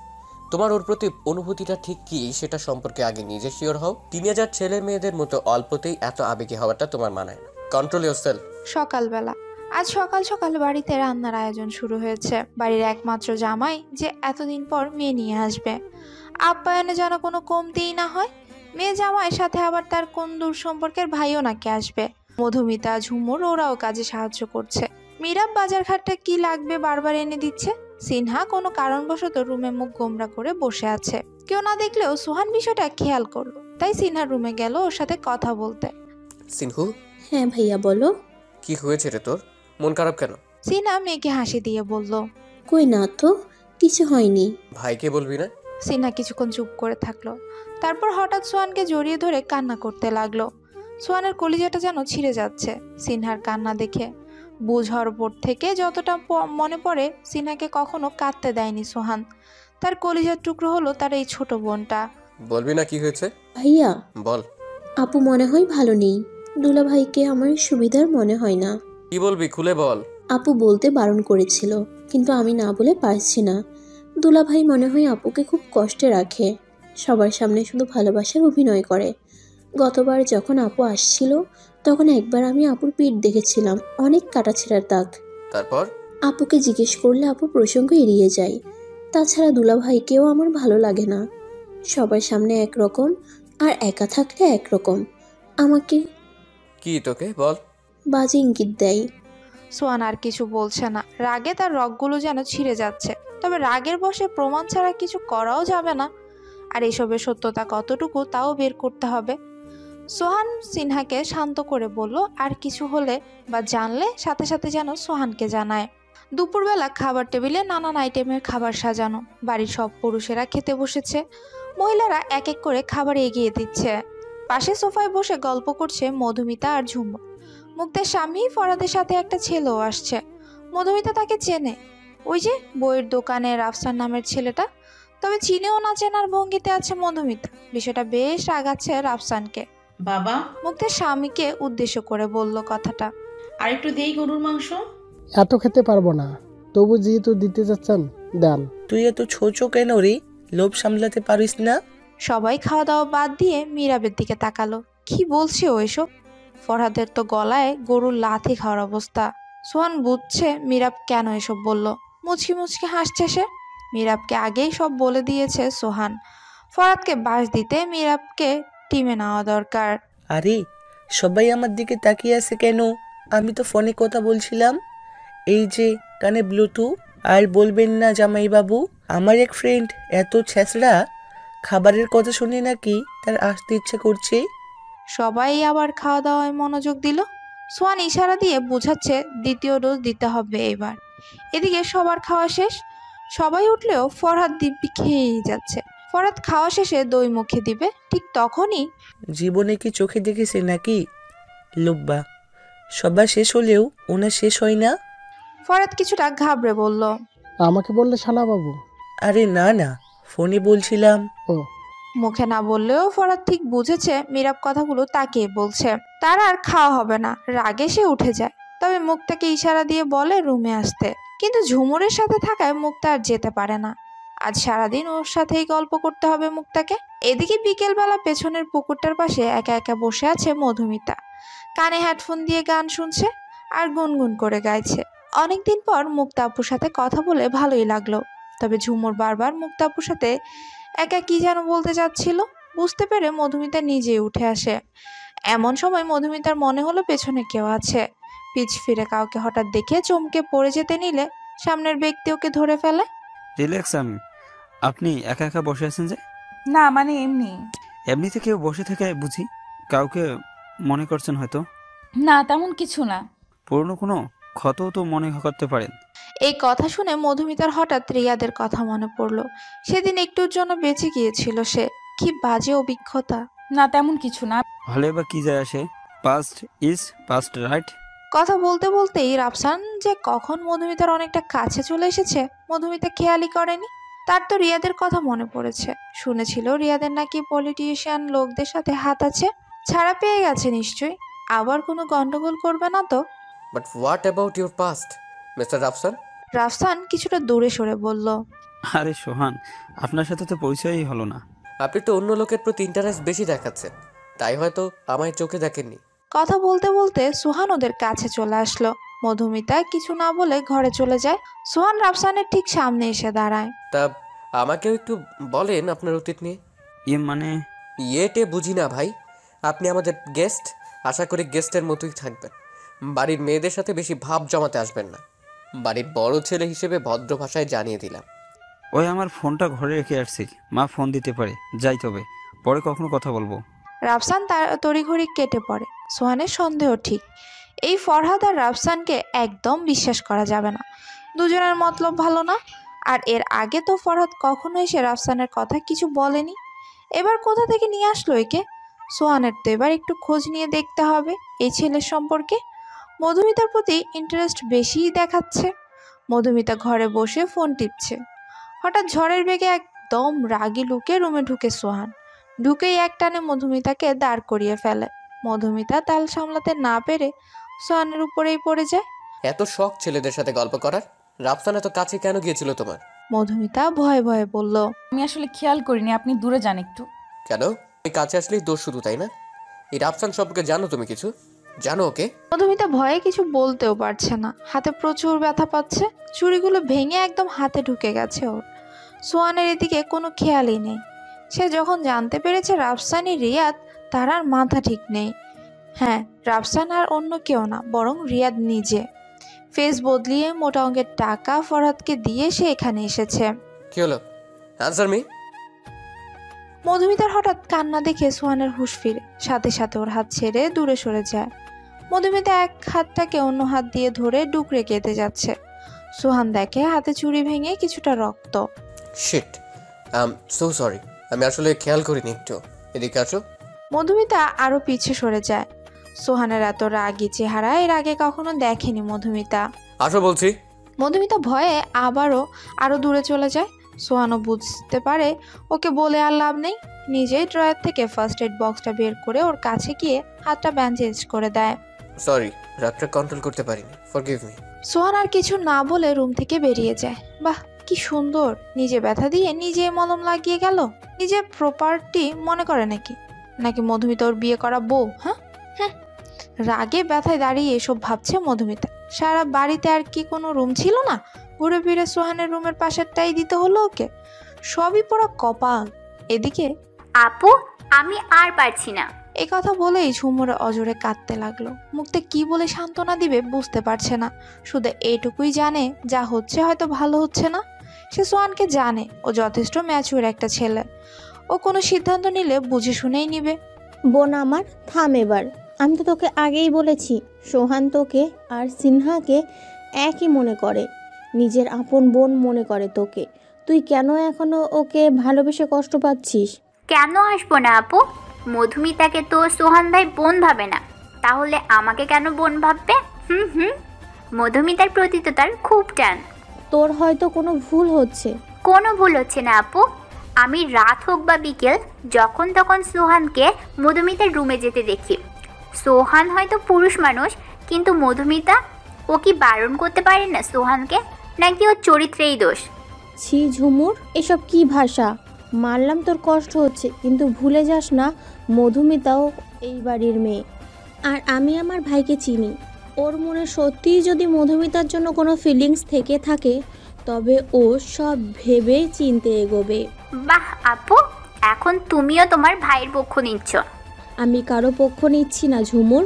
তোমার ওর প্রতি অনুভূতিটা ঠিক কি সেটা সম্পর্কে আগে নিজে শিওর হও। টিনেজার ছেলে মেয়েদের মতো অল্পতেই এত আবেগী হওয়াটা তোমার মানায় না। Control yourself. সকালবেলা আজ সকাল সকাল বাড়িতে রান্নার আয়োজন শুরু হয়েছে। বাড়ির একমাত্র জামাই যে এতদিন পর মেয়ে নিয়ে আসবে, আপ্যায়নে যেন কোনো কমতিই না হয়। মেয়ে জামাইয়ের সাথে আবার তার কোন দূর সম্পর্কের ভাইও নাকি আসবে। মধুমিতা, ঝুমুর ওরাও কাজে সাহায্য করছে। মীরাব বাজার ঘাটে কি লাগবে বারবার এনে দিচ্ছে। সিনহা কোনো কারণবশত রুমে মুখ গোমরা করে বসে আছে। কেউ না দেখলেও সোহান বিষয়টা খেয়াল করলো, তাই সিনহার রুমে গেল ওর সাথে কথা বলতে। সিনহু। হ্যাঁ ভাইয়া বলো। কি হয়েছে রে তোর? মন খারাপ কেন? সিনহা মেয়েকে হাসি দিয়ে বলল, কই না তো, কিছু হয়নি। ভাইকে বলবি না? সিনহা কিছুক্ষণ চুপ করে থাকলো, তারপর হঠাৎ সোহানকে জড়িয়ে ধরে কান্না করতে লাগলো। সোহানের কলিজাটা যেন ছিঁড়ে যাচ্ছে সিনহার কান্না দেখে। বুঝার উপর থেকে যতটা মনে পড়ে, সিনহাকে কখনো কাঁদতে দেয়নি সোহান। তার কলিজার টুকরো হলো তার এই ছোট বোনটা। বলবি না কি হয়েছে? ভাইয়া বল। আপু মনে হয় ভালো নেই। দুলা ভাইকে আমার সুবিধার মনে হয় না। কি বলবি, খুলে বল। আপু বলতে বারণ করেছিল, কিন্তু আমি না বলে পারছি না। দুলা ভাই মনে হয় আপুকে খুব কষ্টে রাখে, সবার সামনে শুধু ভালোবাসার অভিনয় করে। গতবার যখন আপু আসছিল, তখন একবার আমি আপুর পিঠ দেখেছিলাম, অনেক কাটাছেঁড়ার দাগ। তারপর আপুকে জিজ্ঞেস করলে আপু প্রসঙ্গ এড়িয়ে যায়। তাছাড়া দুলা ভাইকেও আমার ভালো লাগে না, সবার সামনে একরকম আর একা থাকলে একরকম। আমাকে কি তোকে বল। বাজে ইঙ্গিত দেয়। সোহান আর কিছু বলছে না, রাগে তার রগগুলো যেন ছিঁড়ে যাচ্ছে। তবে রাগের বশে প্রমাণ ছাড়া কিছু করাও যাবে না, আর এসবের সত্যতা কতটুকু তাও বের করতে হবে। সোহান সিনহাকে শান্ত করে বলল, আর কিছু হলে বা জানলে সাথে সাথে যেন সোহানকে জানায়। দুপুরবেলা খাবার টেবিলে নানান আইটেমের খাবার সাজানো। বাড়ির সব পুরুষেরা খেতে বসেছে। মহিলারা এক এক করে খাবার এগিয়ে দিচ্ছে। পাশে সোফায় বসে গল্প করছে মধুমিতা আর ঝুমুর। মুক্তার স্বামী ফরাদের সাথে একটা ছেলেও আসছে। মধুমিতা তাকে চেনে, ওই যে বইয়ের দোকানে রাফসান নামের ছেলেটা। তবে চিনেও না চেনার ভঙ্গিতে আছে মধুমিতা। বিষয়টা বেশ রাগাচ্ছে রাফসানকে। বাবা, মুক্তার স্বামীকে উদ্দেশ্য করে বলল কথাটা। আর একটু দেই গরুর মাংস। এত খেতে পারবো না, তবু যেহেতু দিতে যাচ্ছেন দেন। তুই এত ছোচো কেন রে? লোভ সামলাতে পারিস না? সবাই খাওয়া দাওয়া বাদ দিয়ে মীরাবের দিকে তাকালো। কি বলছে ও এসব? ফরহাদের তো গলায় গরুর লাথি খাওয়ার অবস্থা। সোহান বুঝছে মীরাব কেন এসব বলল। মুচকি মুচকি হাসছে সে। মীরাবকে আগেই সব বলে দিয়েছে সোহান। ফরহাদকে বাস দিতে মীরাবকে টিমে নেওয়া দরকার। আরে সবাই আমার দিকে তাকিয়ে আছে কেন? আমি তো ফোনে কথা বলছিলাম, এই যে কানে ব্লুটুথ। আর বলবেন না জামাইবাবু, আমার এক ফ্রেন্ড এত ছেঁচড়া, খাবারের কথা শুনে নাকি তার আসতে ইচ্ছে করছে। সবাই আবার খাওয়া দাওয়ায় মনোযোগ দিল। সোহান ইশারা দিয়ে বোঝাচ্ছে দ্বিতীয় ডোজ দিতে হবে এবার। এদিকে সবার খাওয়া শেষ। সবাই উঠলেও ফরহাদ দিব্যি খেয়েই যাচ্ছে। ফরহাদ খাওয়া শেষে দই মুখে দিবে, ঠিক তখনই জীবনে কি চোখে দেখেছে নাকি লোব্বা? সবার শেষ হলেও ওনার শেষ হয় না। ফরহাদ কিছুটা ঘাবড়ে বলল, আমাকে বললে শালা বাবু? আরে না না, ফোনে বলছিলাম। ও। মুখে না বললেও ফরহাদ ঠিক বুঝেছে মীরাব কথাগুলো তাকে বলছে। তার আর খাওয়া হবে না, রাগে সে উঠে যায়। তবে মুক্তাকে ইশারা দিয়ে বলে রুমে আসতে, কিন্তু ঝুমুরের সাথে থাকায় মুক্তা আর যেতে পারে না। আজ সারাদিন ওর সাথেই গল্প করতে হবে মুক্তাকে। এদিকে বিকেলবেলা পেছনের পুকুরটার পাশে একা একা বসে আছে মধুমিতা। কানে হেডফোন দিয়ে গান শুনছে আর গুনগুন করে গাইছে। অনেকদিন পর মুক্তা আপুর সাথে কথা বলে ভালোই লাগলো। তবে ঝুমুর বারবার মুক্তা আপুর সাথে একা কি যেন বলতে যাচ্ছিল। বুঝতে পেরে মধুমিতা নিজেই উঠে আসে। এমন সময় মধুমিতার মনে হলো পেছনে কেউ আছে। পিছ ফিরে কাউকে হঠাৎ দেখে চমকে পড়ে যেতে নিলে সামনের ব্যক্তি ওকে ধরে ফেলে। রিল্যাক্স আমি। আপনি একা একা বসে আছেন যে? না মানে এমনি। এমনিতে কেউ বসে থেকে বুঝি? কাউকে মনে করছেন হয়তো। না তেমন কিছু না। পুরনো কোনো ক্ষতও তো মনে করতে পারেন। এই কথা শুনে মধুমিতার হঠাৎ রিয়াদের কথা মনে পড়ল। সেদিন একটুর জন্য বেঁচে গিয়েছিল সে। কি বাজে অভিজ্ঞতা। না তেমন কিছু না। হলে বা কি যায় আসে, পাস্ট ইজ পাস্ট, রাইট? কথা বলতে বলতেই রাফসান যে কখন মধুমিতার অনেকটা কাছে চলে এসেছে মধুমিতা খেয়ালই করেনি। তার তো রিয়াদের কথা মনে পড়েছে। শুনেছিল রিয়াদের নাকি পলিটিশিয়ান লোকদের সাথে হাত আছে। ছাড়া পেয়ে গেছে নিশ্চয়ই। আবার কোনো গন্ডগোল করবে না তো? But what about your past mister Rafsan? Rafsan কিছুটা দূরে সরে বলল, আরে সোহান, আপনার সাথে তো পরিচয়ই হলো না। আপনি তো অন্য লোকের প্রতি ইন্টারেস্ট বেশি দেখাচ্ছেন, তাই হয়তো আমায় চোখে দেখেননি। কথা বলতে বলতে সুহান ওদের কাছে চলে আসলো। মধুমিতা কিছু না বলে ঘরে চলে যায়। সুহান রাফসানের ঠিক সামনে এসে দাঁড়ায়। তা আমাকেও একটু বলেন আপনার অতীত নিয়ে। মানে ইয়েটে বুঝি না ভাই। আপনি আমাদের গেস্ট, আশা করি গেস্টের মতোই থাকবেন। বাড়ির মেয়েদের সাথে বেশি ভাব জমাতে আসবেন না। বাড়ির বড় ছেলে হিসেবে ভদ্র ভাষায় জানিয়ে দিলাম। ওই আমার ফোনটা ঘরে রেখে আসছি, মা ফোন দিতে পারে, যাই তবে পরে কখনো কথা বলবো। রাফসান তার তড়িঘড়ি কেটে পড়ে। সোহানের সন্দেহ ঠিক। এই ফরহাদ আর রাফসানকে একদম বিশ্বাস করা যাবে না। দুজনের মতলব ভালো না। আর এর আগে তো ফরহাদ কখনো এসে রাফসানের কথা কিছু বলেনি। এবার কোথা থেকে নিয়ে আসলো একে? সোহানের তো এবার একটু খোঁজ নিয়ে দেখতে হবে এই ছেলের সম্পর্কে। মধুমিতার প্রতি ইন্টারেস্ট বেশিই দেখাচ্ছে। মধুমিতা ঘরে বসে ফোন টিপছে। হঠাৎ ঝড়ের বেগে একদম রাগী লুকে রুমে ঢুকে সোহান। ঢুকেই একটানে মধুমিতাকে দাঁড় করিয়ে ফেলে। মধুমিতা তাল সামলাতে না পেরে সোহানের উপরেই পড়ে যায়। এত শখ ছেলেদের সাথে গল্প করার? রাফসান এত কাছে কেন গিয়েছিল তোমার? মধুমিতা ভয়ে ভয়ে বলল, আমি আসলে খেয়াল করিনি, আপনি দূরে যান একটু। কেন? এই কাছে আসলেই দোষ শুধু, তাই না? এই রাফসান সম্পর্কে জানো তুমি কিছু? জানো ওকে? মধুমিতা ভয়ে কিছু বলতেও পারছে না। হাতে প্রচুর ব্যথা পাচ্ছে। চুড়িগুলো ভেঙে একদম হাতে ঢুকে গেছে ওর। সোহানের এদিকে কোনো খেয়ালই নেই। সে যখন জানতে পেরেছে রাফসানি রিয়াদ, তার আর মাথা ঠিক নেই। হ্যাঁ, রাফসান আর অন্য কেউ না, বরং রিয়াদ নিজে। ফেস বদলিয়ে মোটা অঙ্কের টাকা ফরহাদকে দিয়ে সে এখানে এসেছে। কি হলো? Answer me. মধুমিতার হঠাৎ কান্না দেখে সোহানের হুঁশ ফিরে। সাথে সাথে ওর হাত ছেড়ে দূরে সরে যায়। মধুমিতা এক হাতটাকে অন্য হাত দিয়ে ধরে ডুকরে কেঁদে যাচ্ছে। সোহান দেখে হাতে চুড়ি ভেঙে কিছুটা রক্ত। শিট, সো সরি, আমি আসলে খেয়াল করিনি একটু। এদিকে আসো। মধুমিতা আরো পিছে সরে যায়। সোহানের এত রাগী চেহারা এর আগে কখনো দেখেনি মধুমিতা। আসো বলছি। মধুমিতা ভয়ে আরো দূরে চলে যায়। সোহানও বুঝতে পারে ওকে বলে আর লাভ নেই। নিজেই ড্রয়ার থেকে ফার্স্ট এড বক্সটা বের করে ওর কাছে গিয়ে হাতটা ব্যান্ডেজ করে দেয়। সরি, রাগটা কন্ট্রোল করতে পারিনি, ফরগিভ মি। সোহান আর কিছু না বলে রুম থেকে বেরিয়ে যায়। বাহ, কি সুন্দর! নিজে ব্যথা দিয়ে নিজে মলম লাগিয়ে গেল। নিজে প্রপার্টি মনে করে নাকি মধুমিতা ওর বিয়ে করা বউ? হ্যাঁ, রাগে ব্যথায় দাঁড়িয়ে এসব ভাবছে মধুমিতা। সারা বাড়িতে আর কি কোনো রুম ছিল না? ঘুরে ফিরে সোহানের রুমের পাশেরটাই দিতে হলো ওকে। সবই পড়া কপাল। এদিকে আপু, আমি আর পারছি না। এই কথা বলেই ঝুমুর অজরে কাঁদতে লাগলো। মুখতে কি বলে সান্ত্বনা দিবে বুঝতে পারছে না। শুধু এইটুকুই জানে, যা হচ্ছে হয়তো ভালো হচ্ছে না। সে সোহানকে জানে ও যথেষ্ট ম্যাচিউর একটা ছেলে। ও কোনো সিদ্ধান্ত নিলে বুঝে শুনেই নিবে। বোন আমার, থাম এবার। আমি তো তোকে আগেই বলেছি, সোহান তোকে আর সিনহাকে একই মনে করে, নিজের আপন বোন মনে করে তোকে। তুই কেন এখনো ওকে ভালোবেসে কষ্ট পাচ্ছিস? কেন আসবো না আপু? মধুমিতাকে তো সোহান ভাই বোন ভাবে না, তাহলে আমাকে কেন বোন ভাববে? মধুমিতার প্রতি তো তার খুব টান। তোর হয়তো কোনো ভুল হচ্ছে। কোনো ভুল হচ্ছে না আপু। আমি রাত হোক বা বিকেল যখন তখন সোহানকে মধুমিতার রুমে যেতে দেখি। সোহান হয়তো পুরুষ মানুষ, কিন্তু মধুমিতা, ও কি বারণ করতে পারে না সোহানকে? নাকি ওর চরিত্রেই দোষ? ছি ঝুমুর, এসব কি ভাষা? মানলাম তোর কষ্ট হচ্ছে, কিন্তু ভুলে যাস না মধুমিতাও এই বাড়ির মেয়ে। আর আমি আমার ভাইকে চিনি। ওর মনে সত্যিই যদি মধুমিতার জন্য কোনো ফিলিংস থেকে থাকে, তবে ও সব ভেবে চিনতে এগোবে। বাহ আপু, এখন তুমিও তোমার ভাইয়ের পক্ষ নিচ্ছ। আমি কারো পক্ষ নিচ্ছি না ঝুমুর।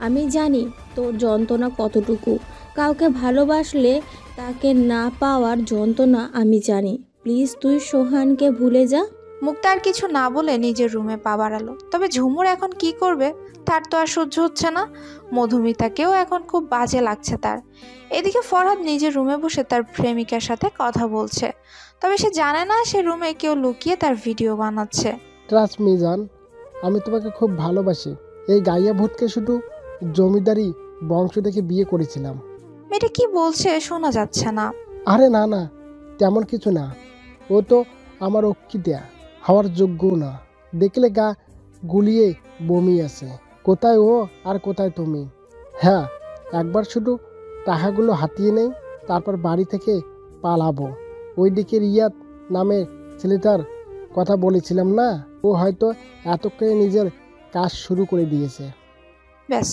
আমি জানি তোর যন্ত্রণা কতটুকু। কাউকে ভালোবাসলে তাকে না পাওয়ার যন্ত্রণা আমি জানি। প্লিজ তুই সোহানকে ভুলে যা। মুক্তা আর কিছু না বলে নিজের রুমে পা বাড়ালো। তবে ঝুমুর এখন কি করবে, তার তো আর সহ্য হচ্ছে না। মধুমিতাকেও এখন খুব বাজে লাগছে তার। এদিকে ফরহাদ নিজের রুমে বসে তার প্রেমিকার সাথে কথা বলছে, তবে সে জানে না সে রুমে কেউ লুকিয়ে তার ভিডিও বানাচ্ছে। ট্রাস্ট মি জান, আমি তোমাকে খুব ভালোবাসি। এই গাইয়া ভূতকে শুধু জমিদারি বংশ দেখে বিয়ে করেছিলাম। মেয়েটা কি বলছে শোনা যাচ্ছে না। আরে না না, তেমন কিছু না। ও তো আমার অক্ষিতা হওয়ার যোগ্য না। দেখলে গা গুলিয়ে বমি আছে। কোথায় ও আর কোথায় তুমি? হ্যাঁ, একবার শুধু টাকাগুলো হাতিয়ে নেই, তারপর বাড়ি থেকে পালাবো। ওইদিকে রিয়াদ নামের ছেলেটার কথা বলেছিলাম না, ও হয়তো এতক্ষণে নিজের কাজ শুরু করে দিয়েছে। ব্যাস,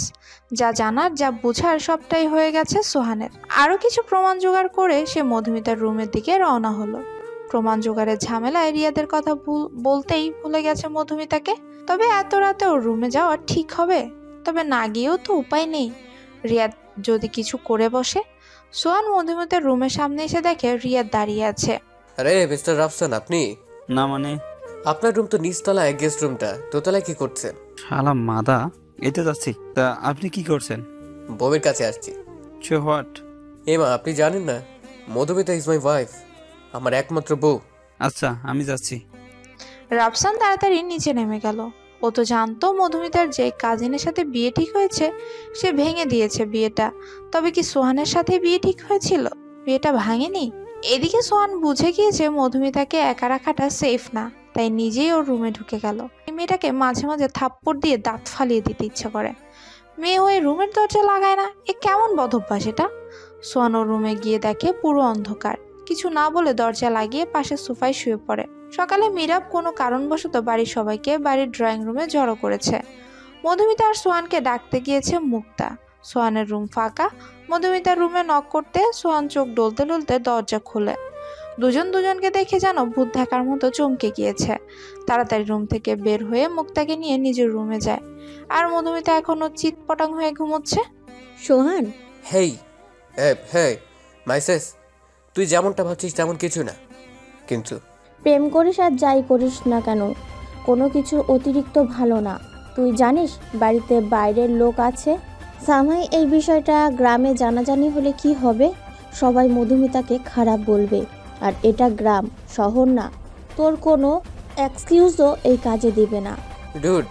যা জানার যা বোঝার সবটাই হয়ে গেছে সোহানের। আরও কিছু প্রমাণ জোগাড় করে সে মধুমিতার রুমের দিকে রওনা হলো। প্রমাণ জোগাড়ের ঝামেলায় রিয়াদের কথা বলতেই ভুলে গেছে মধুমিতাকে। তবে এত রাতে ওর রুমে যাওয়া ঠিক হবে? তবে না গিয়েও তো উপায় নেই। রিয়াদ যদি কিছু করে বসে। সোহান মধুমিতার রুমের সামনে এসে দেখে রিয়াদ দাঁড়িয়ে আছে। আরে মিস্টার রাফসান, আপনি? না মানে? আপনার রুম তো নিচতলায়, গেস্ট রুমটা দোতলায়। কি করছেন? শালা মাদা, এই তো যাচ্ছি। তা আপনি কি করছেন? বউয়ের কাছে আসছি। So what? মা, আপনি জানেন না মধুমিতা ইজ মাই ওয়াইফ, আমার একমাত্র বউ। আচ্ছা, আমি যাচ্ছি। রাফসান তাড়াতাড়ি নিচে নেমে গেল। ও তো জানতো মধুমিতার যে কাজিনের সাথে বিয়ে ঠিক হয়েছে সে ভেঙে দিয়েছে বিয়েটা। তবে কি সোহানের সাথে বিয়ে ঠিক হয়েছিল? বিয়েটা ভাঙেনি। এদিকে সোহান বুঝে গিয়েছে মধুমিতাকে একা রাখাটা সেফ না, তাই নিজেই ওর রুমে ঢুকে গেল। এই মেয়েটাকে মাঝে মাঝে থাপ্পড় দিয়ে দাঁত ফালিয়ে দিতে ইচ্ছা করে। মেয়ে হয়ে রুমের দরজা লাগায় না, এ কেমন বদভ্যাস এটা। সোহান ওর রুমে গিয়ে দেখে পুরো অন্ধকার। কিছু না বলে দরজা লাগিয়ে পাশে সোফায় শুয়ে পড়ে। সকালে মিরাব কোনো কারণবশত বাড়ির সবাইকে বাড়ির ড্রয়িং রুমে জড়ো করেছে। মধুমিতা আর সোহানকে ডাকতে গিয়েছে মুক্তা। সোহানের রুম ফাঁকা। মধুমিতার রুমে নক করতে সোহান চোখ ডলতে ডলতে দরজা খুলে। দুজন দুজনকে দেখে যেন ভূত দেখার মতো চমকে গিয়েছে। তাড়াতাড়ি রুম থেকে বের হয়ে মুক্তাকে নিয়ে নিজের রুমে যায়। আর মধুমিতা এখনো চিৎপটাং হয়ে ঘুমোচ্ছে। সোহান, হেই হেই মাইসেস, তুই যেমনটা ভাবছিস তেমন কিছু না। কিন্তু প্রেম করিস আর যাই করিস না কেন, কোনো কিছু অতিরিক্ত ভালো না। তুই জানিস বাড়িতে বাইরের লোক আছে। সামাই এই বিষয়টা গ্রামে জানাজানি হলে কি হবে? সবাই মধুমিতাকে খারাপ বলবে। আর এটা গ্রাম, শহর না। তোর কোনো এক্সকিউজও এই কাজে দিবে না। ডুড,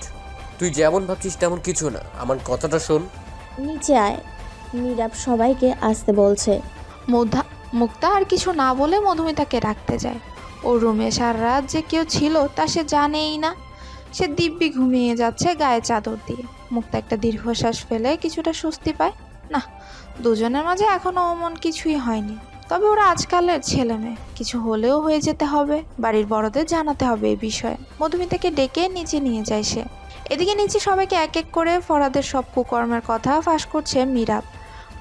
তুই যেমন ভাবছিস তেমন কিছু না। আমার কথাটা শোন। নিচে আয়, নীরব সবাইকে আসতে বলছে। মুক্তা আর কিছু না বলে মধুমিতাকে রাখতে যায়। ওর রুমে সারা রাত যে কেউ ছিল তা সে জানেই না। সে দিব্যি ঘুমিয়ে যাচ্ছে গায়ে চাদর দিয়ে। মুক্তা একটা দীর্ঘশ্বাস ফেলে কিছুটা স্বস্তি পায়। না, দুজনের মাঝে এখনো অমন কিছুই হয়নি। তবে ওরা আজকালের ছেলে মেয়ে, কিছু হলেও হয়ে যেতে হবে। বাড়ির বড়দের জানাতে হবে এই বিষয়ে। মধুমিতাকে ডেকে নিচে নিয়ে যায় সে। এদিকে নিচে সবাইকে এক এক করে ফরহাদের সব কুকর্মের কথা ফাঁস করছে মিরাব।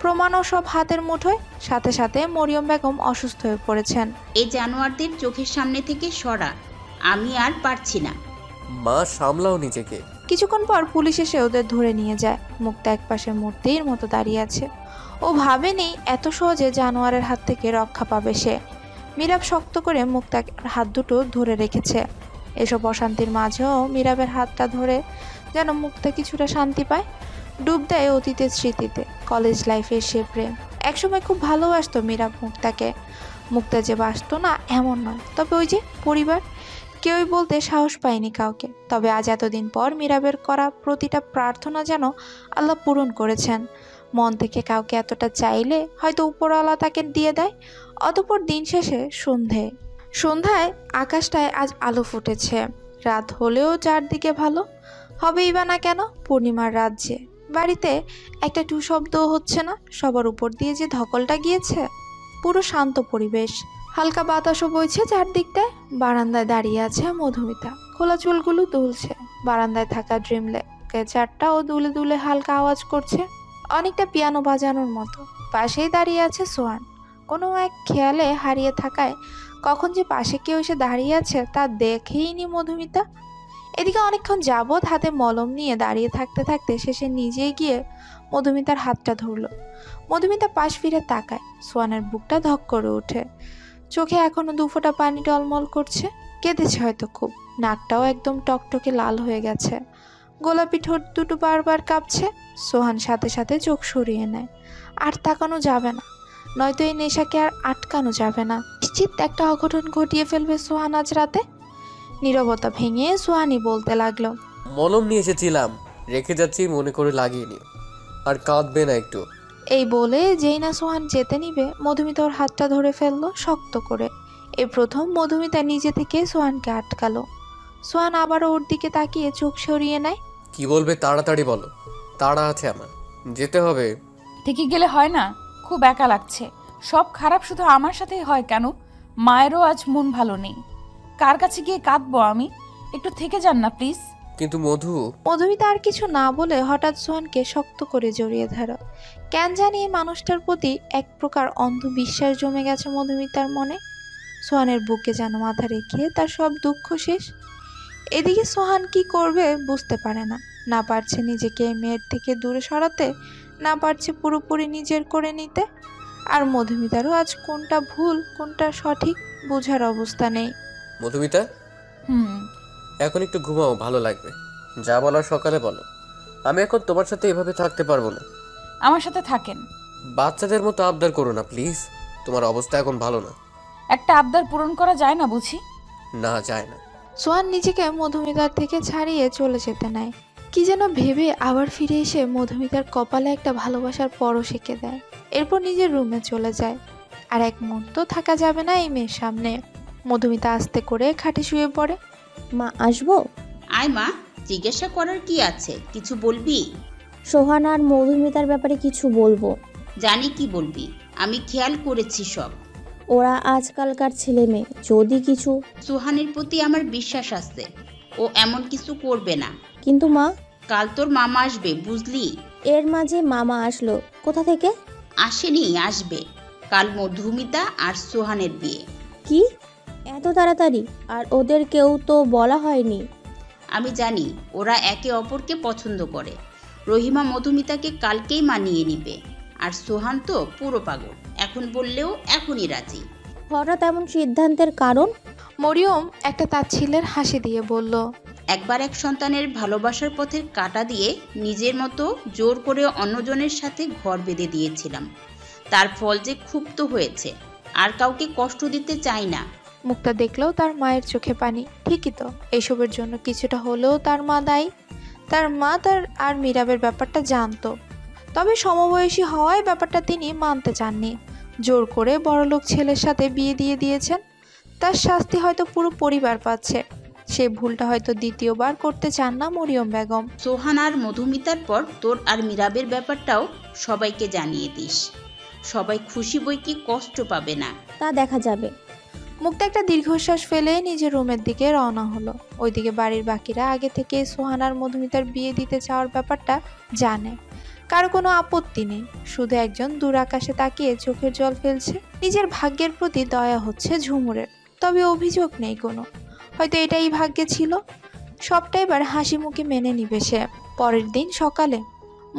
প্রমাণও সব হাতের মুঠোয়। সাথে সাথে মরিয়ম বেগম অসুস্থ হয়ে পড়েছেন। এই জানোয়ারদের চোখের সামনে থেকে সরা, আমি আর পারছি না। মা, সামলাও নিজেকে। কিছুক্ষণ পর পুলিশ এসে ওদের ধরে নিয়ে যায়। মুক্তা একপাশে মূর্তির মতো দাঁড়িয়ে আছে। ও ভাবেনি এত সহজে জানোয়ারের হাত থেকে রক্ষা পাবে সে। মিরাব শক্ত করে মুক্তার হাত দুটো ধরে রেখেছে। এসব অশান্তির মাঝেও মিরাবের হাতটা ধরে যেন মুক্তা কিছুটা শান্তি পায়। ডুব দেয় অতীতের স্মৃতিতে, কলেজ লাইফের সে প্রেম। একসময় খুব ভালোবাসতো মিরাব মুক্তাকে। মুক্তা যে বাসতো না এমন নয়, তবে ওই যে পরিবার, কেউই বলতে সাহস পায়নি কাউকে। তবে আজ এতদিন পর মিরাবের করা প্রতিটা প্রার্থনা যেন আল্লাহ পূরণ করেছেন। মন থেকে কাউকে এতটা চাইলে হয়তো উপরওয়ালা তাকে দিয়ে দেয়। অতঃপর দিন শেষে সন্ধ্যায় আকাশটায় আজ আলো ফুটেছে। রাত হলেও চারদিকে ভালো হবেই বা না কেন, পূর্ণিমার রাজ্যে। বাড়িতে একটা টু শব্দও হচ্ছে না। সবার উপর দিয়ে যে ধকলটা গিয়েছে। পুরো শান্ত পরিবেশ, হালকা বাতাসও বইছে চারদিকটায়। বারান্দায় দাঁড়িয়ে আছে মধুমিতা, খোলা চুলগুলো দুলছে। বারান্দায় থাকা ড্রিমলেকে চারটাও দুলে দুলে হালকা আওয়াজ করছে, অনেকটা পিয়ানো বাজানোর মতো। পাশেই দাঁড়িয়ে আছে সোহান। কোনো এক খেয়ালে হারিয়ে থাকায় কখন যে পাশে কেউ এসে দাঁড়িয়ে আছে তা দেখেইনি মধুমিতা। এদিকে অনেকক্ষণ যাবৎ হাতে মলম নিয়ে দাঁড়িয়ে থাকতে থাকতে শেষে নিজেই গিয়ে মধুমিতার হাতটা ধরল। মধুমিতা পাশ ফিরে তাকায়। সোহানের বুকটা ধক করে ওঠে। চোখে এখনো দুফোঁটা পানি টলমল করছে। কেঁদেছে হয়তো খুব। নাকটাও একদম টকটকে লাল হয়ে গেছে, গোলাপি ঠোঁট দুটো বারবার কাঁপছে। সোহান সাথে সাথে চোখ সরিয়ে নেয়। আর তাকানো যাবে না, নয়তো এই নেশাকে আর আটকানো যাবে না। নিশ্চিত একটা অঘটন ঘটিয়ে ফেলবে সোহান আজ রাতে। নীরবতা ভেঙে সোহানি বলতে লাগলো, মলম নিয়ে এসেছিলাম, রেখে যাচ্ছি, মনে করে লাগিয়ে নিও, আর কাঁদবে না একটু। এই বলে যেই না সোহান যেতে নিবে, মধুমিতা ওর হাতটা ধরে ফেললো শক্ত করে। এই প্রথম মধুমিতা নিজে থেকে সোহানকে আটকালো। সোহান আবার ওর দিকে তাকিয়ে চোখ সরিয়ে নেয়। কি বলবে তাড়াতাড়ি বলো, তাড়া আছে আমার, যেতে হবে। ঠিকই গেলে হয় না? খুব একা লাগছে। সব খারাপ শুধু আমার সাথেই হয় কেন? মায়েরও আজ মন ভালো নেই। কার কাছে গিয়ে কাঁদবো আমি? একটু থেকে যান না প্লিজ। কিন্তু মধু। মধুমিতা আর কিছু না বলে হঠাৎ সোহানকে শক্ত করে জড়িয়ে ধরো। কেন জানি এই মানুষটার প্রতি এক প্রকার অন্ধবিশ্বাস জমে গেছে মধুমিতার মনে। সোহানের বুকে যেন মাথা রেখে তার সব দুঃখ শেষ। এদিকে সোহান কি করবে বুঝতে পারে না। না পারছে নিজেকে এই মেয়ের থেকে দূরে সরাতে, না পারছে পুরোপুরি নিজের করে নিতে। আর মধুমিতারও আজ কোনটা ভুল কোনটা সঠিক বোঝার অবস্থা নেই। মধুমিতা, এখন একটু ঘুমাও, ভালো লাগবে। যা বলার সকালে বলো। আমি এখন তোমার সাথে এভাবে থাকতে পারবো না। আমার সাথে থাকেন। বাচ্চাদের মতো আবদার করো না প্লিজ, তোমার অবস্থা এখন ভালো না। একটা আবদার পূরণ করা যায় না বুঝি? না, যায় না। সোহান নিজেকে মধুমিতার থেকে ছাড়িয়ে চলে যেতে নেয়। কি যেন ভেবে আবার ফিরে এসে মধুমিতার কপালে একটা ভালোবাসার পরশ এঁকে দেয়। এরপর নিজের রুমে চলে যায়। আর এক মুহূর্ত থাকা যাবে না এই মেয়ের সামনে। মধুমিতা আস্তে করে খাটে শুয়ে পড়ে। মা আসবো? আয় মা, জিজ্ঞাসা করার কি আছে, কিছু বলবি? সোহান আর মধুমিতার ব্যাপারে কিছু বলবো। জানি কি বলবি, আমি খেয়াল করেছি সব। ওরা আজকালকার ছেলে মেয়ে, যদি কিছু। সোহানের প্রতি আমার বিশ্বাস আছে, ও এমন কিছু করবে না। কিন্তু মা, কাল তোর মামা আসবে বুঝলি? এর মাঝে মামা আসলো কোথা থেকে? আসেনি, আসবে। কাল মধুমিতা আর সোহানের বিয়ে। কি এত তাড়াতাড়ি? আর ওদের কেউ তো বলা হয়নি। আমি জানি ওরা একে অপরকে পছন্দ করে। রহিমা মধুমিতাকে কালকেই মানিয়ে নিবে। আর সোহান তো পুরো পাগল, এখন বললেও এখনই রাজি। হঠাৎ এমন সিদ্ধান্তের কারণ? মরিয়ম একটা তাচ্ছিল্যের হাসি দিয়ে বলল, একবার এক সন্তানের ভালোবাসার পথের কাঁটা দিয়ে নিজের মতো জোর করে অন্যজনের সাথে ঘর বেঁধে দিয়েছিলাম। তার ফল যে ক্ষুব্ধ হয়েছে, আর কাউকে কষ্ট দিতে চাই না। মুক্তা দেখলেও তার মায়ের চোখে পানি। ঠিকই তো, এসবের জন্য কিছুটা হলেও তার মা দায়ী। তার মা তার আর মীরাবের ব্যাপারটা জানতো, তবে সমবয়সী হওয়ায় ব্যাপারটা তিনি মানতে চাননি। জোর করে বড়লোক ছেলের সাথে বিয়ে দিয়ে দিয়েছেন। তার শাস্তি হয়তো পুরো পরিবার পাচ্ছে। সে ভুলটা হয়তো দ্বিতীয়বার করতে চান না মরিয়ম বেগম। সোহান আর মধুমিতার পর তোর আর মীরাবের ব্যাপারটাও সবাইকে জানিয়ে দিস। সবাই খুশি বই কি কষ্ট পাবে না। তা দেখা যাবে। মুক্তা একটা দীর্ঘশ্বাস ফেলে নিজের রুমের দিকে রওনা হলো। ওইদিকে বাড়ির বাকিরা আগে থেকে সোহান আর মধুমিতার বিয়ে দিতে চাওয়ার ব্যাপারটা জানে। কারো কোনো আপত্তি নেই, শুধু একজন দূর আকাশে তাকিয়ে চোখের জল ফেলছে। নিজের ভাগ্যের প্রতি দয়া হচ্ছে ঝুমুরের, তবে অভিযোগ নেই কোনো। হয়তো এটাই ভাগ্যে ছিল। সবটা এবার হাসি মুখে মেনে নিবে সে। পরের দিন সকালে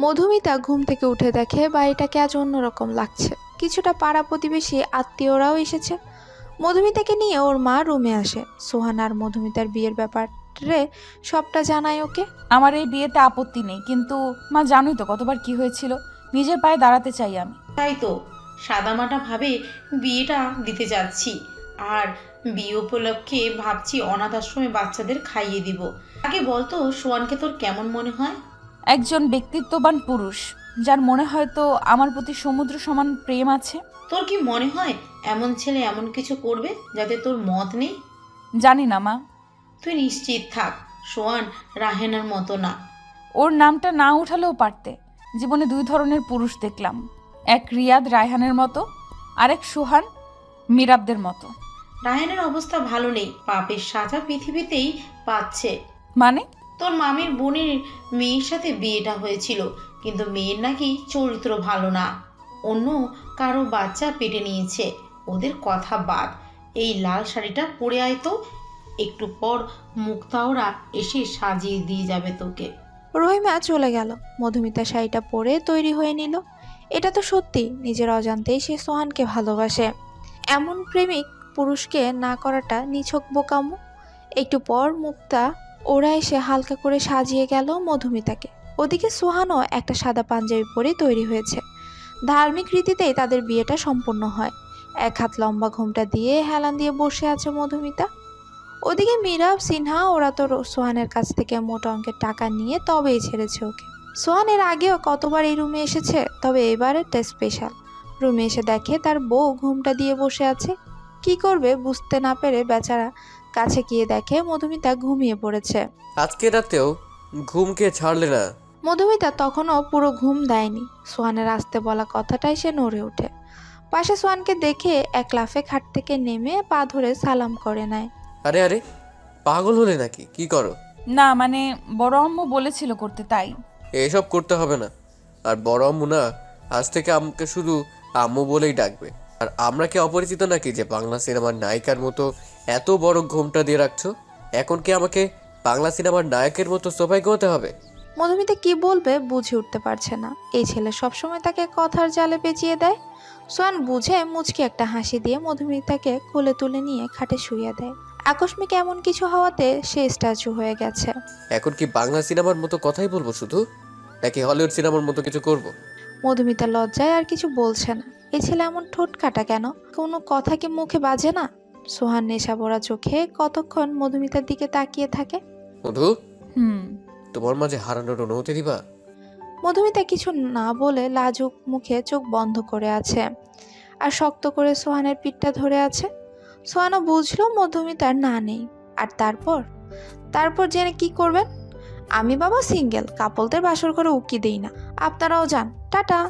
মধুমিতা ঘুম থেকে উঠে দেখে বাড়িটাকে আজ অন্যরকম লাগছে। কিছুটা পাড়া প্রতিবেশী আত্মীয়রাও এসেছে। মধুমিতাকে নিয়ে ওর মা রুমে আসে। সোহান আর মধুমিতার বিয়ের ব্যাপারে সবটা জানায় ওকে। আমার এই বিয়েতে আপত্তি নেই, কিন্তু মা জানোই তো কতবার কি হয়েছিল। নিজের পায়ে দাঁড়াতে চাই আমি। তাই তো সাদামাটা ভাবে বিয়েটা দিতে যাচ্ছি। আর বিয়ে উপলক্ষে ভাবছি অনাথ আশ্রমে বাচ্চাদের খাইয়ে দিব। আগে বলতো সোহানকে তোর কেমন মনে হয়? একজন ব্যক্তিত্ববান পুরুষ, যার মনে হয়তো আমার প্রতি সমুদ্র সমান প্রেম আছে। তোর কি মনে হয় এমন ছেলে এমন কিছু করবে যাতে তোর মত নেই? জানি না মা। তুই নিশ্চিত থাক, সোহান রাহেনার মতো না। ওর নামটা না উঠালেও পারতে। জীবনে দুই ধরনের পুরুষ দেখলাম, এক রিয়াদ রায়হানের মতো, আরেক সোহান মীরাবদের মতো। রায়হানের অবস্থা ভালো নেই, পাপের সাজা পৃথিবীতেই পাচ্ছে। মানে? তোর মামির বোনের মেয়ের সাথে বিয়েটা হয়েছিল, কিন্তু মেয়ের নাকি চরিত্র ভালো না। অন্য কারো বাচ্চা পেটে নিয়েছে। ওদের কথা বাদ, এই লাল শাড়িটা পরে আয় তো, একটু পর মুক্তা ওরা এসে সাজিয়ে দিয়ে যাবে তোকে। রহিমা চলে গেল। মধুমিতা শাড়িটা পরে তৈরি হয়ে নিল। এটা তো সত্যি, নিজের অজান্তেই সে সোহানকে ভালোবাসে। এমন প্রেমিক পুরুষকে না করাটা নিছক বোকামো। একটু পর মুক্তা ওরা এসে হালকা করে সাজিয়ে গেল মধুমিতাকে। ওদিকে সোহানও একটা সাদা পাঞ্জাবি পরে তৈরি হয়েছে। ধার্মিক রীতিতেই তাদের বিয়েটা সম্পন্ন হয়। এক হাত লম্বা ঘোমটা দিয়ে হেলান দিয়ে বসে আছে মধুমিতা। ওদিকে মীরা সিনহা ওরা তো সোহানের কাছ থেকে মোটা অঙ্কের টাকা নিয়ে তবেই ছেড়েছে ওকে। সোহানের আগেও কতবার এই রুমে এসেছে, তবে এবারেরটা স্পেশাল। রুমে এসে দেখে তার বউ ঘোমটা দিয়ে বসে আছে। কি করবে বুঝতে না পেরে বেচারা কাছে গিয়ে দেখে মধুমিতা ঘুমিয়ে পড়েছে। আজকে রাতেও ঘুমকে ছাড়লে না? মধুমিতা তখনও পুরো ঘুম দেয়নি। সোহানের আসতে বলা কথাটাই সে নড়ে ওঠে। পাশে সোহানকে দেখে এক লাফে খাট থেকে নেমে পা ধরে সালাম করে নেয়। আরে আরে, পাগল হলে নাকি? কি করো? না মানে বড় আম্মু বলেছিল করতে, তাই। এসব করতে হবে না। আর বড় আম্মু না, আজ থেকে আমাকে শুধু আম্মু বলেই ডাকবে। আর আমরা কি অপরিচিত নাকি যে বাংলা সিনেমার নায়িকার মতো এত বড় ঘোমটা দিয়ে রাখছো? এখন কি আমাকে বাংলা সিনেমার নায়কের মতো সোফায় ঘুমাতে হবে? মধুমিতা কি বলবে বুঝে উঠতে পারছে না। এই ছেলে সবসময় তাকে কথার জালে পেঁচিয়ে দেয়। সোহান বুঝে মুচকি একটা হাসি দিয়ে মধুমিতাকে কোলে তুলে নিয়ে খাটে শুইয়ে দেয়। আকস্মিক এমন কিছু হওয়াতে সে স্ট্যাচু হয়ে গেছে। এখন কি বাংলা সিনেমার মতো কথাই বলবো শুধু, নাকি হলিউড সিনেমার মতো কিছু করব? মধুমিতা লজ্জায় আর কিছু বলছে না। এই ছেলে এমন ঠোঁট কাটা কেন? কোনো কথা কি মুখে বাজে না? সোহান নেশা ভরা চোখে কতক্ষণ মধুমিতার দিকে তাকিয়ে থাকে। মধু, তোমার মাঝে হারানোর অনুমতি দিবা? মধুমিতা কিছু না বলে লাজুক মুখে চোখ বন্ধ করে আছে আর শক্ত করে সোহানের পিঠটা ধরে আছে। সোহানও বুঝলো মধুমিতার না নেই। আর তারপর জেনে কি করবেন? আমি বাবা সিঙ্গেল, কাপলদের বাসর করে উকি দেই না। আপনারাও যান, টাটা।